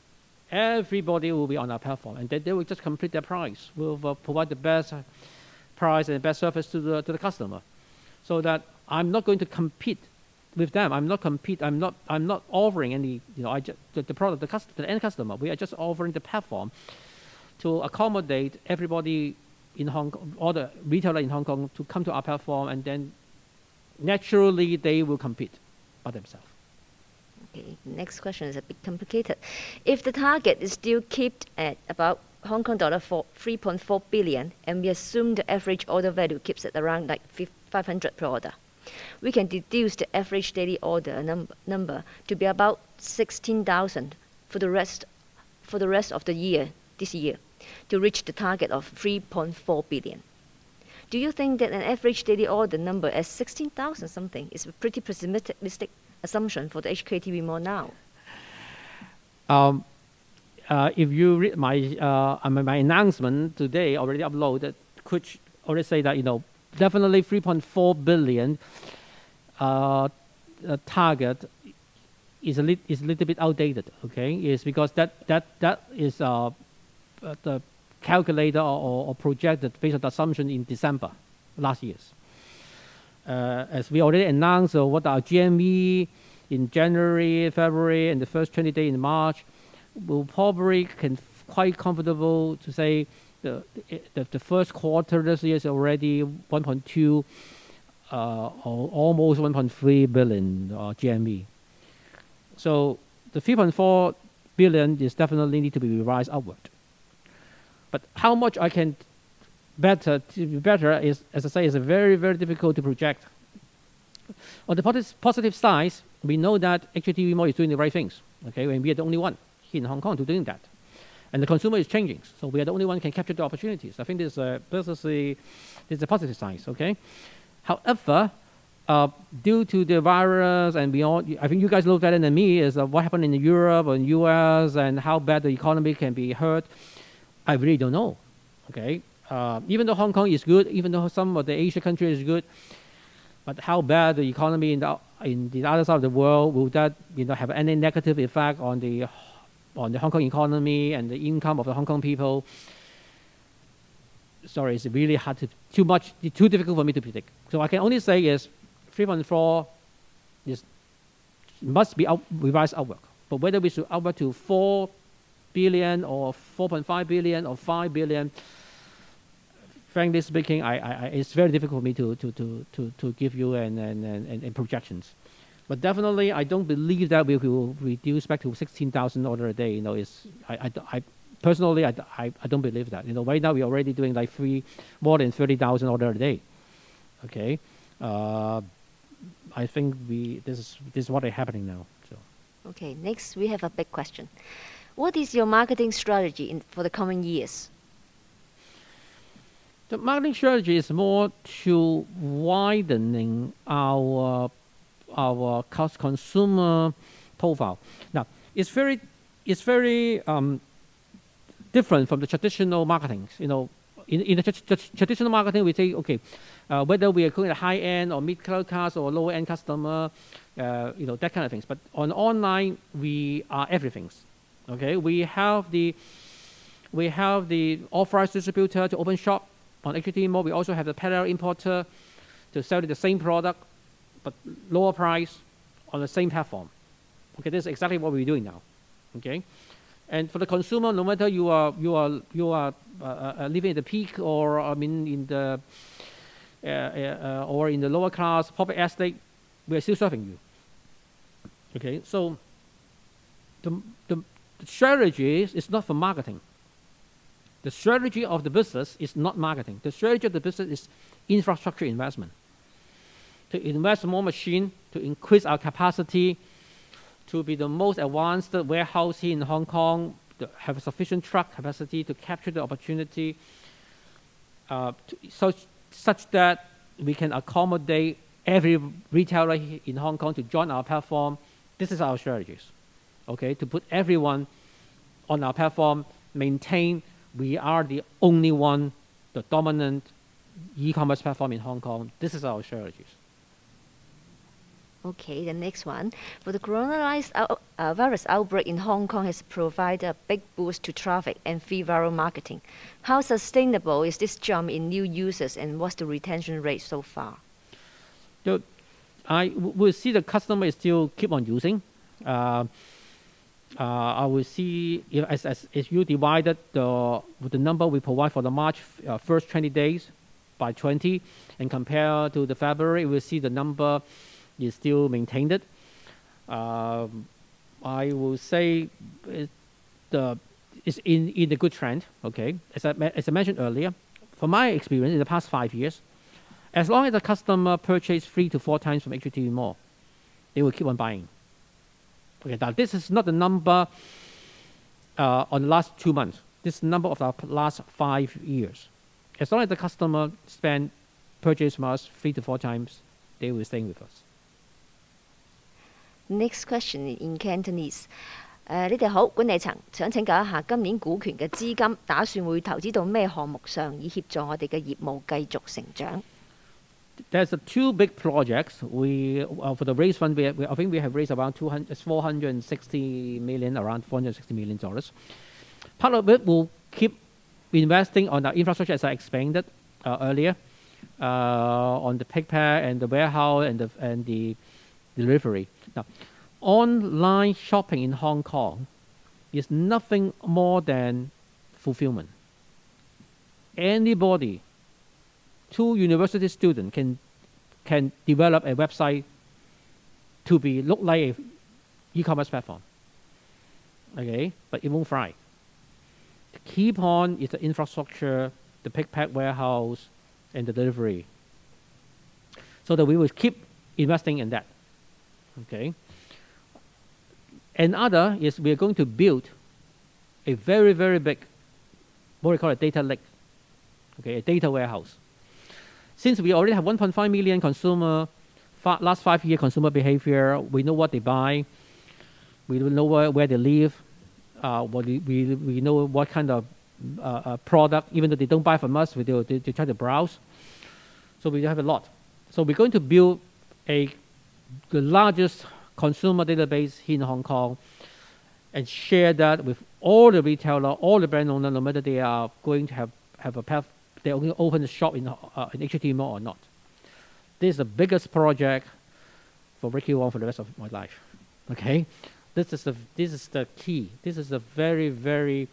Everybody will be on our platform, and they will just complete their price. We'll provide the best price and best service to the customer, so that I'm not going to compete with them. I'm not offering any, the product to the end customer. We are just offering the platform to accommodate everybody in Hong Kong, all the retailer in Hong Kong, to come to our platform, and then naturally they will compete by themselves. Okay, next question is a bit complicated. If the target is still kept at about Hong Kong dollar for 3.4 billion, and we assume the average order value keeps at around like 500 per order, we can deduce the average daily order number to be about 16,000 for the rest of the year, this year, to reach the target of 3.4 billion. Do you think that an average daily order number as 16,000 something is a pretty pessimistic assumption for the HKTV Mall now? If you read my announcement today, already uploaded, could already say that definitely 3.4 billion target is a little bit outdated. Okay, is because that is the calculator or projected based on the assumption in December last year. As we already announced, what our GMV in January, February, and the first 20 days in March, we'll probably quite comfortable to say the first quarter this year is already 1.2 or almost 1.3 billion GMV. So the 3.4 billion is definitely need to be revised upward. But how much I can better is, as I say, is very, very difficult to project. On the positive side, we know that HKTV Mall is doing the right things. Okay, and we are the only one here in Hong Kong to doing that, and the consumer is changing, so we are the only one can capture the opportunities. I think this is a positive side. Okay, however, due to the virus and beyond, I think you guys know better than me is what happened in Europe and US and how bad the economy can be hurt. I really don't know. Okay, even though Hong Kong is good, even though some of the Asia countries is good, but how bad the economy in the other side of the world, will that have any negative effect on the Hong Kong economy and the income of the Hong Kong people? Sorry, it's really hard too difficult for me to predict. So I can only say is 3.4 must be revised upward. But whether we should upward to 4 billion or 4.5 billion or 5 billion, frankly speaking, it's very difficult for me to give you and projections. But definitely, I don't believe that we will reduce back to 16,000 order a day. You know, I personally, I don't believe that. You know, right now we're already doing like more than 30,000 order a day. Okay, I think this is what is happening now. So Okay, next we have a big question. What is your marketing strategy for the coming years? the marketing strategy is more to widening our consumer profile. Now, it's very different from the traditional marketing. You know, in the traditional marketing, we say, okay, whether we are going to high end or mid class or lower end customer, you know, that kind of things. But on online, we are everything. Okay, we have the authorized distributor to open shop on HKTV Mall. We also have the parallel importer to sell the same product but lower price on the same platform. Okay, this is exactly what we're doing now. Okay, and for the consumer, no matter you are living at the peak or I mean in the or in the lower class public estate, we are still serving you. Okay, so the strategy is not for marketing. The strategy of the business is not marketing. The strategy of the business is infrastructure investment. To invest more machine, to increase our capacity, to be the most advanced warehouse here in Hong Kong, to have sufficient truck capacity to capture the opportunity, such that we can accommodate every retailer in Hong Kong to join our platform. This is our strategies. Okay, to put everyone on our platform, maintain we are the only one, the dominant e-commerce platform in Hong Kong. This is our strategies. Okay, the next one. For the coronavirus virus outbreak in Hong Kong has provided a big boost to traffic and free viral marketing. How sustainable is this jump in new users and what's the retention rate so far? So I will see the customer is still keep on using. I will see if you divided the number we provide for the March first 20 days by 20 and compare to the February, we'll see the number is still maintained. I will say it's in the good trend. Okay, as I mentioned earlier, from my experience in the past 5 years, as long as the customer purchase 3 to 4 times from HKTV Mall, they will keep on buying. Okay, now this is not the number on the last 2 months. This is the number of the last 5 years. As long as the customer purchase from us 3 to 4 times, they will stay with us. Next question in Cantonese. 你哋好，管理層想請教一下，今年股權嘅資金打算會投資到咩項目上，以協助我哋嘅業務繼續成長？ There's 2 big projects. For the raise fund, I think we have raised around 460 million, around $460 million. Part of it will keep investing on the infrastructure, as I explained it earlier, on the pick pack and the warehouse and the delivery. Now, online shopping in Hong Kong is nothing more than fulfillment. Anybody, 2 university students can develop a website to look like an e-commerce platform. Okay, but it won't fly. The key point is the infrastructure, the pick pack warehouse, and the delivery. So that we will keep investing in that. Okay. Another is we are going to build a very, very big, what we call a data lake. Okay, a data warehouse. Since we already have 1.5 million consumer, last 5 year consumer behavior, we know what they buy, we know where they live, we know what kind of product, even though they don't buy from us, they try to browse. So we have a lot. So we're going to build the largest consumer database here in Hong Kong and share that with all the retailer, all the brand owners, no matter they are going to have a path, they're going to open a shop in HKTV Mall or not. This is the biggest project for Ricky Wong for the rest of my life. Okay, this is the key. This is a very, very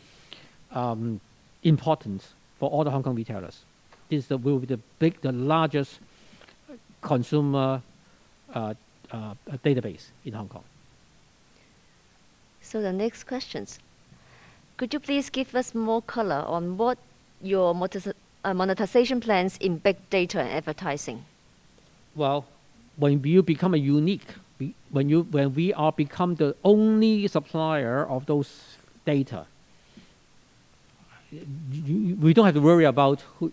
important for all the Hong Kong retailers. This will be the largest consumer database in Hong Kong. So the next questions. Could you please give us more color on what your monetization plans in big data and advertising? Well, when you become a unique, when we are become the only supplier of those data, we don't have to worry about who,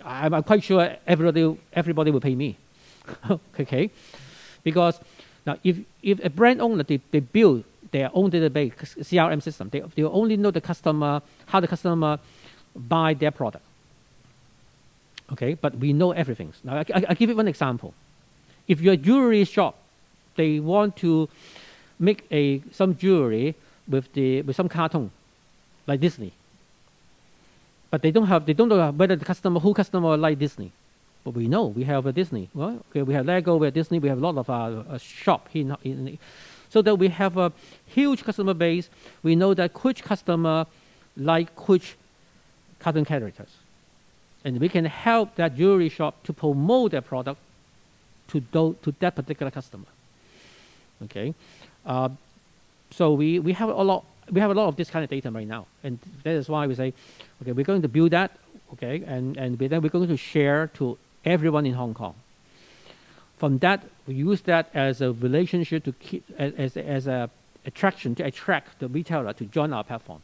I'm quite sure everybody will pay me. Okay, because now if a brand owner they build their own database CRM system, they only know the customer, how the customer buy their product. Okay, but we know everything. Now I give you one example. If you're a jewelry shop, they want to make some jewelry with some cartoon, like Disney. But they don't know whether who customer like Disney. But we know we have a Disney. Well, okay, we have Lego, we have Disney, we have a lot of shop in so that we have a huge customer base. We know that which customer like which cartoon characters, and we can help that jewelry shop to promote their product to that particular customer. Okay, so we have a lot. We have a lot of this kind of data right now, and that is why we say, okay, we're going to build that, okay, and then we're going to share to everyone in Hong Kong. From that, we use that as a relationship to keep as a attraction to attract the retailer to join our platform,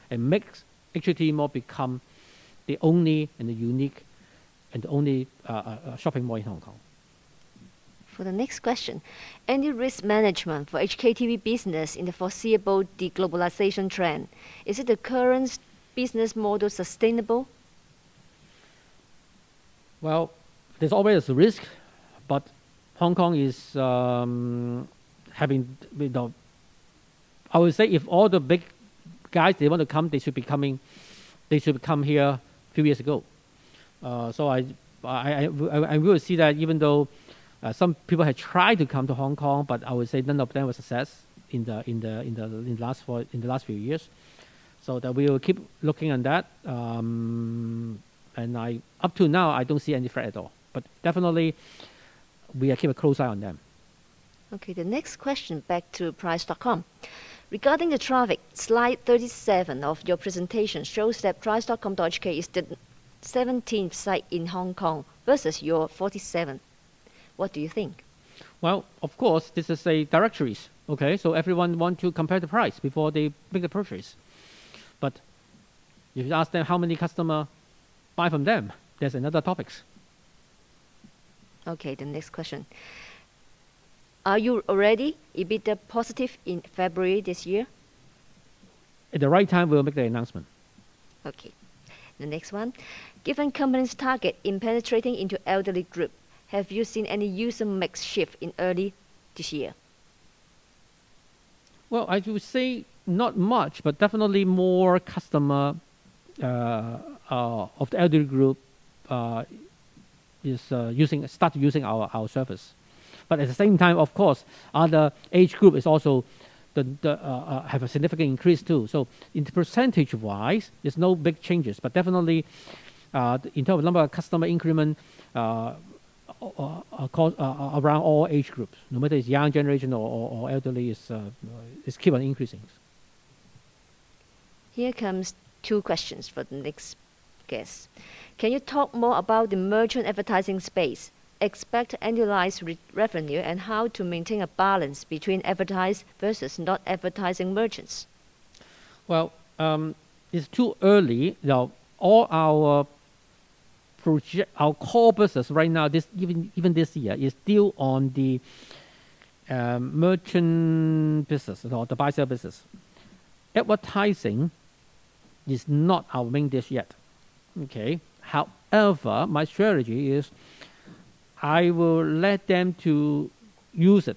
and make HKTV Mall become the only and the unique and the only shopping mall in Hong Kong. For the next question, any risk management for HKTV business in the foreseeable deglobalization trend? Is it the current business model sustainable? Well, there's always a risk, but Hong Kong is having, I would say if all the big guys, they want to come, they should come here a few years ago. So I will see that even though some people had tried to come to Hong Kong, but I would say none of them was success in the last few years. So that we will keep looking on that. And up to now, I don't see any threat at all. But definitely, we keep a close eye on them. Okay, the next question back to price.com. Regarding the traffic, slide 37 of your presentation shows that price.com.hk is the 17th site in Hong Kong versus your 47th. What do you think? Well, of course, this is a directories. Okay, so everyone want to compare the price before they make the purchase. But if you ask them how many customers buy from them, there's another topics. Okay, the next question. Are you already EBITDA positive in February this year? At the right time, we'll make the announcement. Okay. The next one. Given company's target in penetrating into elderly group, have you seen any user mix shift in early this year? Well, I would say not much, but definitely more customer of the elderly group is start using our service. But at the same time, of course, other age group is also have a significant increase too. So in percentage wise, there's no big changes, but definitely in terms of number of customer increment around all age groups, no matter it's young generation or elderly, is keep on increasing. Here comes two questions for the next guest. Can you talk more about the merchant advertising space? Expect annualized revenue and how to maintain a balance between advertised versus not advertising merchants? Well, it's too early. Now, all our core business right now, even this year, is still on the merchant business or the buy-sell business. Advertising is not our main dish yet. Okay. However, my strategy is I will let them to use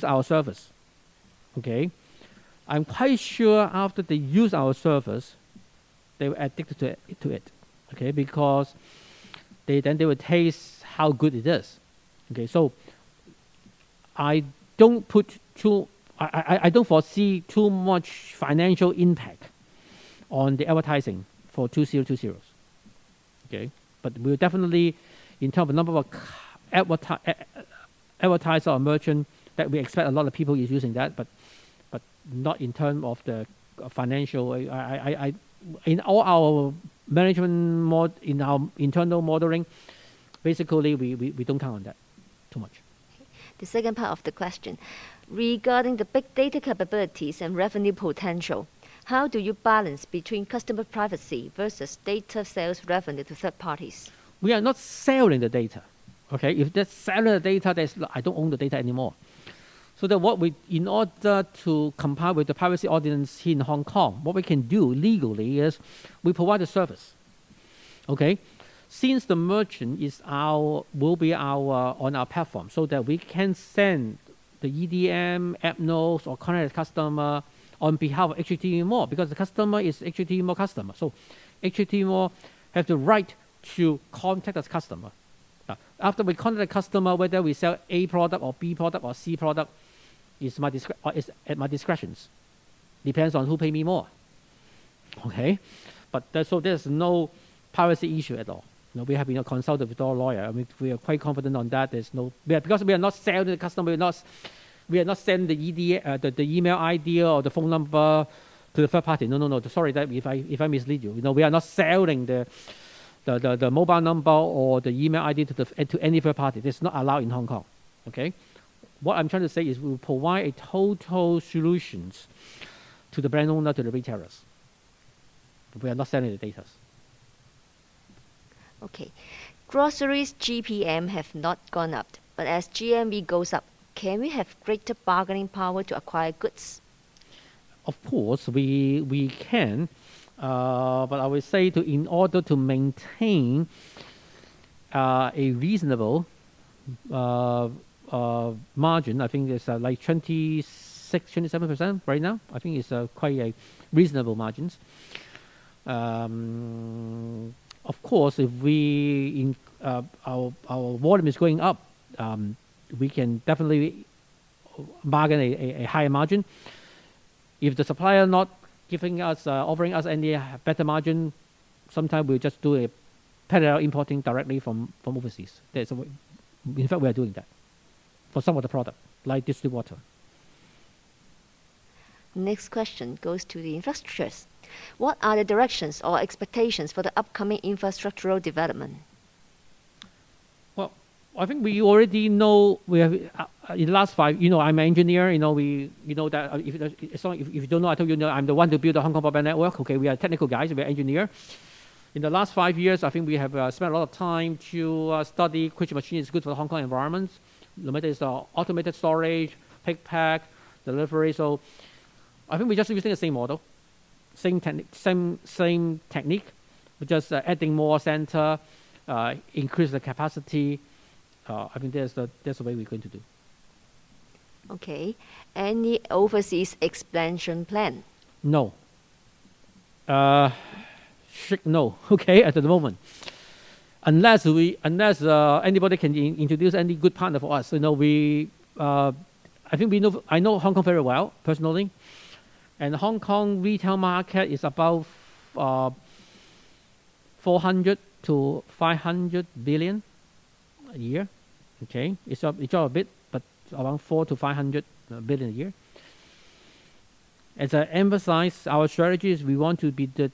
our service. Okay. I'm quite sure after they use our service, they will addict to it. Okay, because they will taste how good it is. Okay, so I don't foresee too much financial impact on the advertising for 2020. Okay, but we'll definitely, in terms of number of advertiser or merchant that we expect a lot of people is using that, but not in terms of the financial. In all our management in our internal modeling, basically we don't count on that too much. The second part of the question, regarding the big data capabilities and revenue potential, how do you balance between customer privacy versus data sales revenue to third parties? We are not selling the data. Okay, if that's selling the data, I don't own the data anymore. So that in order to comply with the privacy ordinance here in Hong Kong, what we can do legally is we provide a service. Okay, since the merchant will be on our platform, so that we can send the EDM, app nodes, or contact the customer on behalf of HKTV Mall, because the customer is HKTV Mall customer. So HKTV Mall have the right to contact the customer. After we contact the customer, whether we sell A product or B product or C product, is at my discretion. Depends on who pay me more. Okay, but so there's no privacy issue at all. We have been consulted with our lawyer. I mean, we are quite confident on that. Because we are not selling to the customer. We are not sending the email ID or the phone number to the third party. No. Sorry that if I mislead you. We are not selling the mobile number or the email ID to any third party. It's not allowed in Hong Kong. Okay. What I'm trying to say is we will provide a total solutions to the brand owner, to the retailers. We are not selling the data. Okay. Groceries GPM have not gone up, but as GMV goes up, can we have greater bargaining power to acquire goods? Of course, we can, but I would say in order to maintain a reasonable margin, I think it's like 26-27% right now. I think it's quite a reasonable margins. Of course, if our volume is going up, we can definitely bargain a higher margin. If the supplier not offering us any better margin, sometimes we'll just do a parallel importing directly from overseas. In fact, we are doing that for some of the product, like distilled water. Next question goes to the infrastructures. What are the directions or expectations for the upcoming infrastructural development? Well, I think we already know we have in the last 5. I'm an engineer. That if you don't know, I told you, I'm the one to build the Hong Kong broadband network. Okay, we are technical guys. We are engineer. In the last 5 years, I think we have spent a lot of time to study which machine is good for the Hong Kong environment. No matter it's automated storage, pick, pack, delivery. So I think we're just using the same model. Same technique, but just adding more center, increase the capacity. I think that's the way we're going to do. Okay. Any overseas expansion plan? No. Strict no. Okay, at the moment, unless anybody can introduce any good partner for us. I know Hong Kong very well personally. And the Hong Kong retail market is about 400 to 500 billion a year. Okay, it's up a bit, but around 400 to 500 billion a year. As I emphasize, our strategy is we want to be the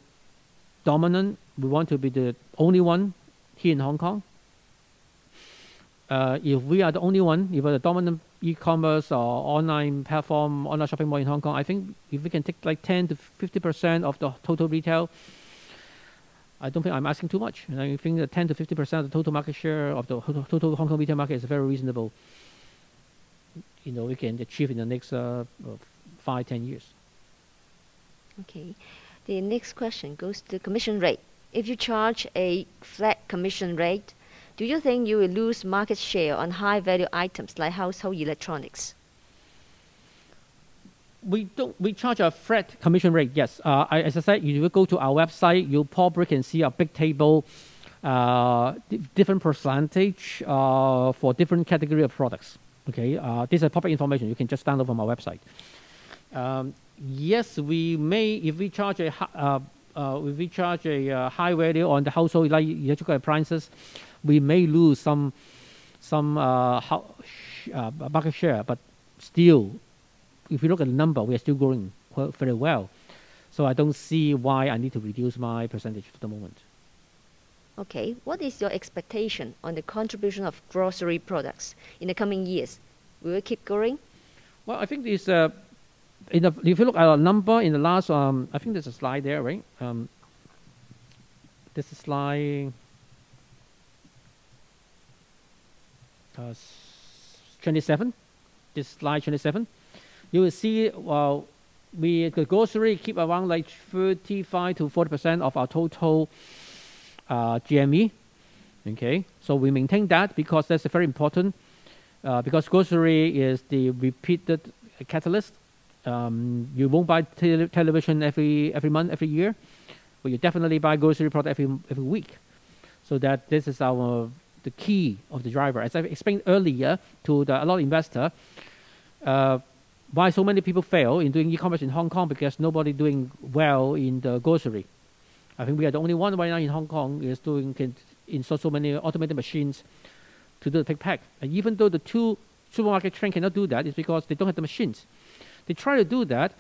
dominant. We want to be the only one here in Hong Kong. If we are the only one, if we're the dominant e-commerce or online platform, online shopping mall in Hong Kong, I think if we can take like 10 to 50% of the total retail, I don't think I'm asking too much. And I think that 10 to 50% of the total market share of the total Hong Kong retail market is very reasonable. We can achieve in the next 5-10 years. Okay. The next question goes to the commission rate. If you charge a flat commission rate, do you think you will lose market share on high-value items like household electronics? We charge a flat commission rate, yes. As I said, if you go to our website, you probably can see a big table, different percentage for different category of products. Okay, this is public information. You can just download from our website. Yes, we may, if we charge a high value on the household like electrical appliances, we may lose some market share, but still, if you look at the number, we are still growing very well. So I don't see why I need to reduce my percentage for the moment. Okay, what is your expectation on the contribution of grocery products in the coming years? Will it keep growing? Well, I think this, if you look at our number in the last, I think there's a slide there, right? There's a slide 27. This slide 27. You will see, well, the grocery keep around like 35 to 40% of our total GME. Okay, so we maintain that because that's very important. Because grocery is the repeated catalyst. You won't buy television every month, every year, but you definitely buy grocery product every week. So that this is the key of the driver. As I explained earlier to a lot of investors, why so many people fail in doing e-commerce in Hong Kong, because nobody doing well in the grocery. I think we are the only one right now in Hong Kong can install so many automated machines to do the pick pack. And even though the two supermarket chain cannot do that, it's because they don't have the machines. They try to do that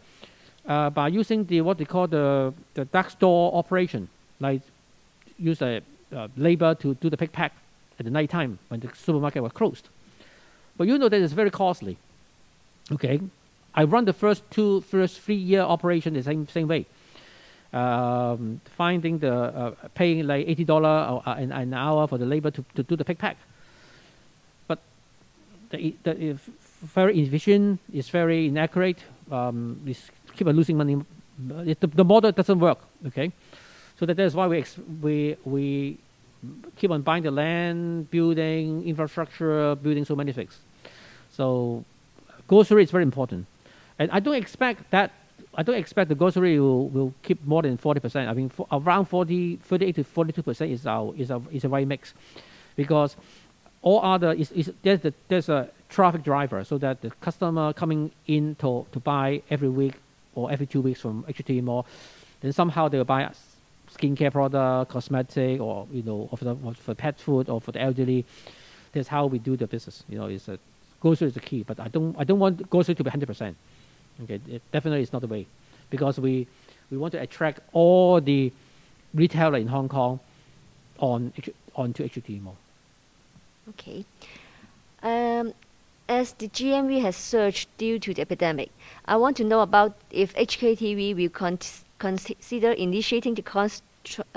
by using what they call the dark store operation, like use a labor to do the pick pack at the night time when the supermarket was closed. But you know that it's very costly. Okay, I run the first 3-year operation the same way. Finding paying like $80 an hour for the labor to do the pick pack. But the very inefficient, it's very inaccurate. It's keep on losing money. The model doesn't work. Okay, so that's why we keep on buying the land, building infrastructure, building so many things. So grocery is very important, and I don't expect the grocery will keep more than 40%. I mean, around 38 to 42% is a right mix, because all other there's a traffic driver, so that the customer coming in to buy every week or every 2 weeks from HKTV Mall, then somehow they will buy skincare product, cosmetic, or or for pet food or for the elderly. That's how we do the business. Grocery is the key, but I don't want grocery to be 100%. Okay, it definitely is not the way, because we want to attract all the retailer in Hong Kong onto HKTV Mall. Okay. As the GMV has surged due to the epidemic, I want to know about if HKTV will consider initiating the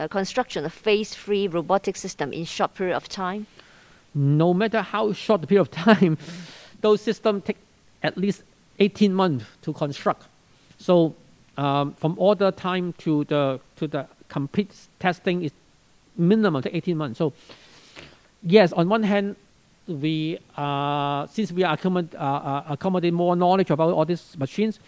construction of phase-3 robotic system in short period of time. No matter how short the period of time, those systems take at least 18 months to construct. So from order time to the complete testing is minimum to 18 months. So yes, on one hand, since we are accommodating more knowledge about all these machines,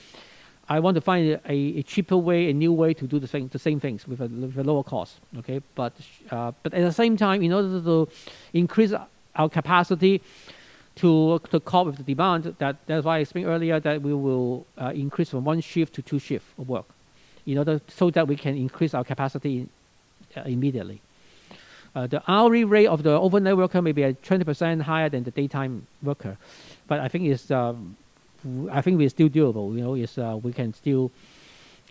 I want to find a cheaper way, a new way to do the same things with a lower cost. Okay, but at the same time, in order to increase our capacity to cope with the demand, that's why I explained earlier that we will increase from 1 shift to 2 shifts of work, so that we can increase our capacity immediately. The hourly rate of the overnight worker may be at 20% higher than the daytime worker, but I think we're still doable. We can still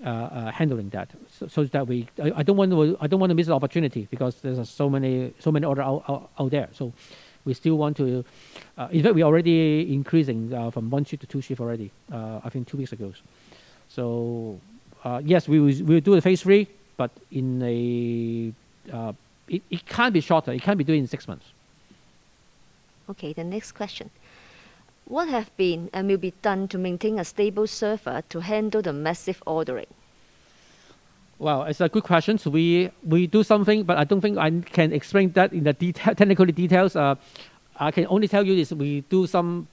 handling that, so that I don't want to miss the opportunity, because there's so many orders out there. So we still want to. In fact, we're already increasing from 1 shift to 2 shifts already. I think 2 weeks ago. So yes, we will do the phase 3, but in it can't be shorter. It can't be doing in 6 months. Okay, the next question. What have been and will be done to maintain a stable server to handle the massive ordering? Well, it's a good question. So we do something, but I don't think I can explain that in the technical details. I can only tell you this: we do some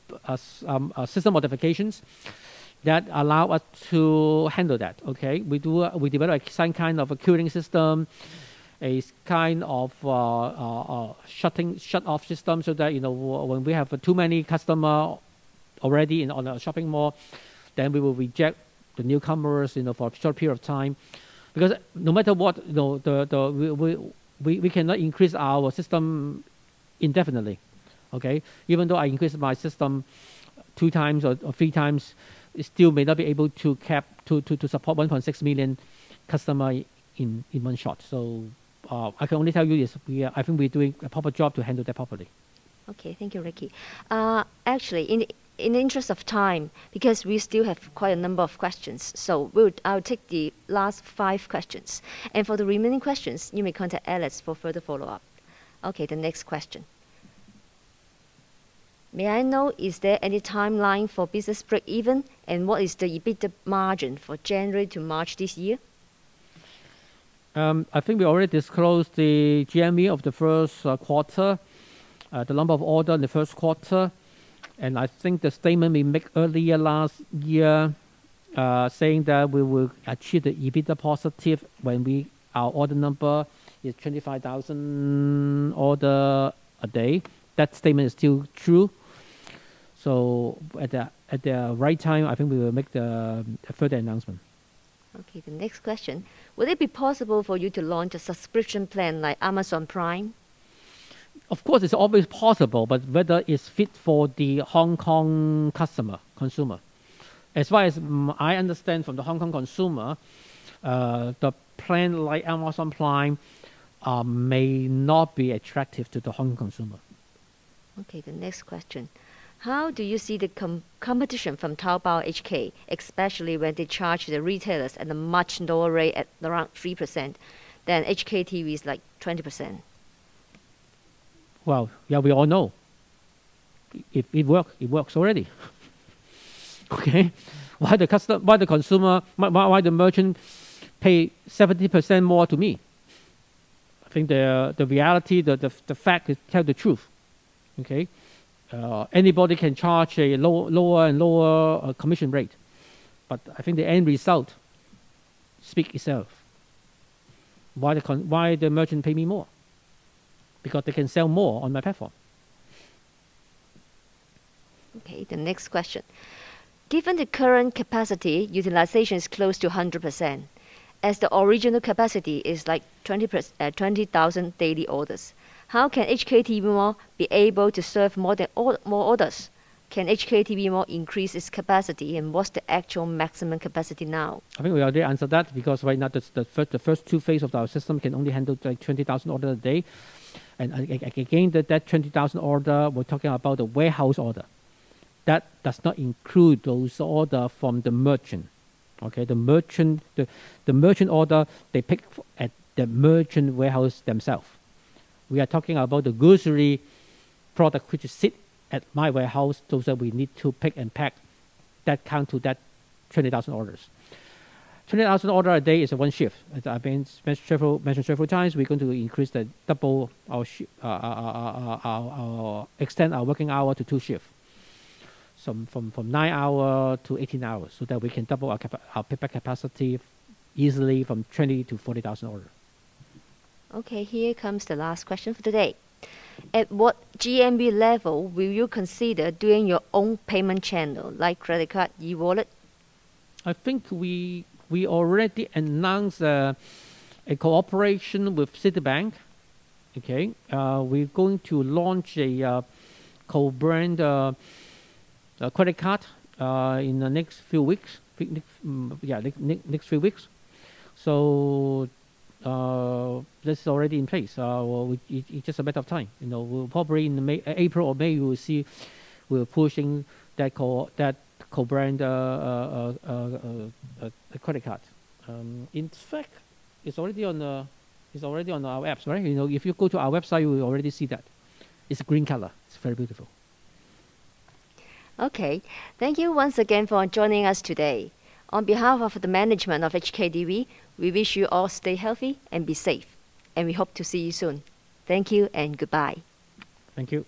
system modifications that allow us to handle that. Okay, we develop some kind of a cooling system, a kind of shut off system, so that when we have too many customers already on a shopping mall, then we will reject the newcomers for a short period of time, because no matter what, we cannot increase our system indefinitely. Okay, even though I increase my system 2 times or 3 times, it still may not be able to support 1.6 million customer in one shot. So I can only tell you is I think we're doing a proper job to handle that properly. Okay, thank you, Ricky. Actually, in the interest of time, because we still have quite a number of questions, so I'll take the last 5 questions. And for the remaining questions, you may contact Alice for further follow-up. Okay, the next question. May I know, is there any timeline for business break-even, and what is the EBITDA margin for January to March this year? I think we already disclosed the GMV of the first quarter, the number of orders in the first quarter, and I think the statement we made earlier last year saying that we will achieve the EBITDA positive when our order number is 25,000 order a day. That statement is still true. So at the right time, I think we will make the further announcement. Okay, the next question. Would it be possible for you to launch a subscription plan like Amazon Prime? Of course, it's always possible, but whether it's fit for the Hong Kong consumer. As far as I understand from the Hong Kong consumer, the plan like Amazon Prime may not be attractive to the Hong Kong consumer. Okay, the next question. How do you see the competition from Taobao HK, especially when they charge the retailers at a much lower rate at around 3%, than HKTV is like 20%? Well, yeah, we all know. It works already. Okay, why the consumer, why the merchant pay 70% more to me? I think the reality, the fact is tell the truth. Okay. Anybody can charge a lower and lower commission rate, but I think the end result speaks itself. Why the merchant pay me more? Because they can sell more on my platform. Okay, the next question. Given the current capacity, utilization is close to 100%, as the original capacity is like 20,000 daily orders. How can HKTV Mall be able to serve more orders? Can HKTV Mall increase its capacity, and what's the actual maximum capacity now? I think we already answered that, because right now the first 2 phases of our system can only handle like 20,000 orders a day. And again, that 20,000 order, we're talking about the warehouse order. That does not include those orders from the merchant. Okay, the merchant order, they pick at the merchant warehouse themselves. We are talking about the grocery product which sit at my warehouse, those that we need to pick and pack. That count to that 20,000 orders. 20,000 orders a day is a one shift. As I've mentioned several times, we're going to increase the double our extend our working hour to 2 shifts. So from 9 hours to 18 hours, so that we can double our pick capacity easily from 20 to 40,000 orders. Okay, here comes the last question for today. At what GMV level will you consider doing your own payment channel, like credit card, e-wallet? I think we already announced a cooperation with Citibank. Okay, we're going to launch a co-brand credit card in the next few weeks. Next few weeks. So this is already in place. It's just a matter of time. We'll probably in April or May you will see we're pushing that co-brand credit card. In fact, it's already on our apps, right? If you go to our website, you will already see that. It's a green color. It's very beautiful. Okay, thank you once again for joining us today. On behalf of the management of HKTV, we wish you all stay healthy and be safe. And we hope to see you soon. Thank you and goodbye. Thank you.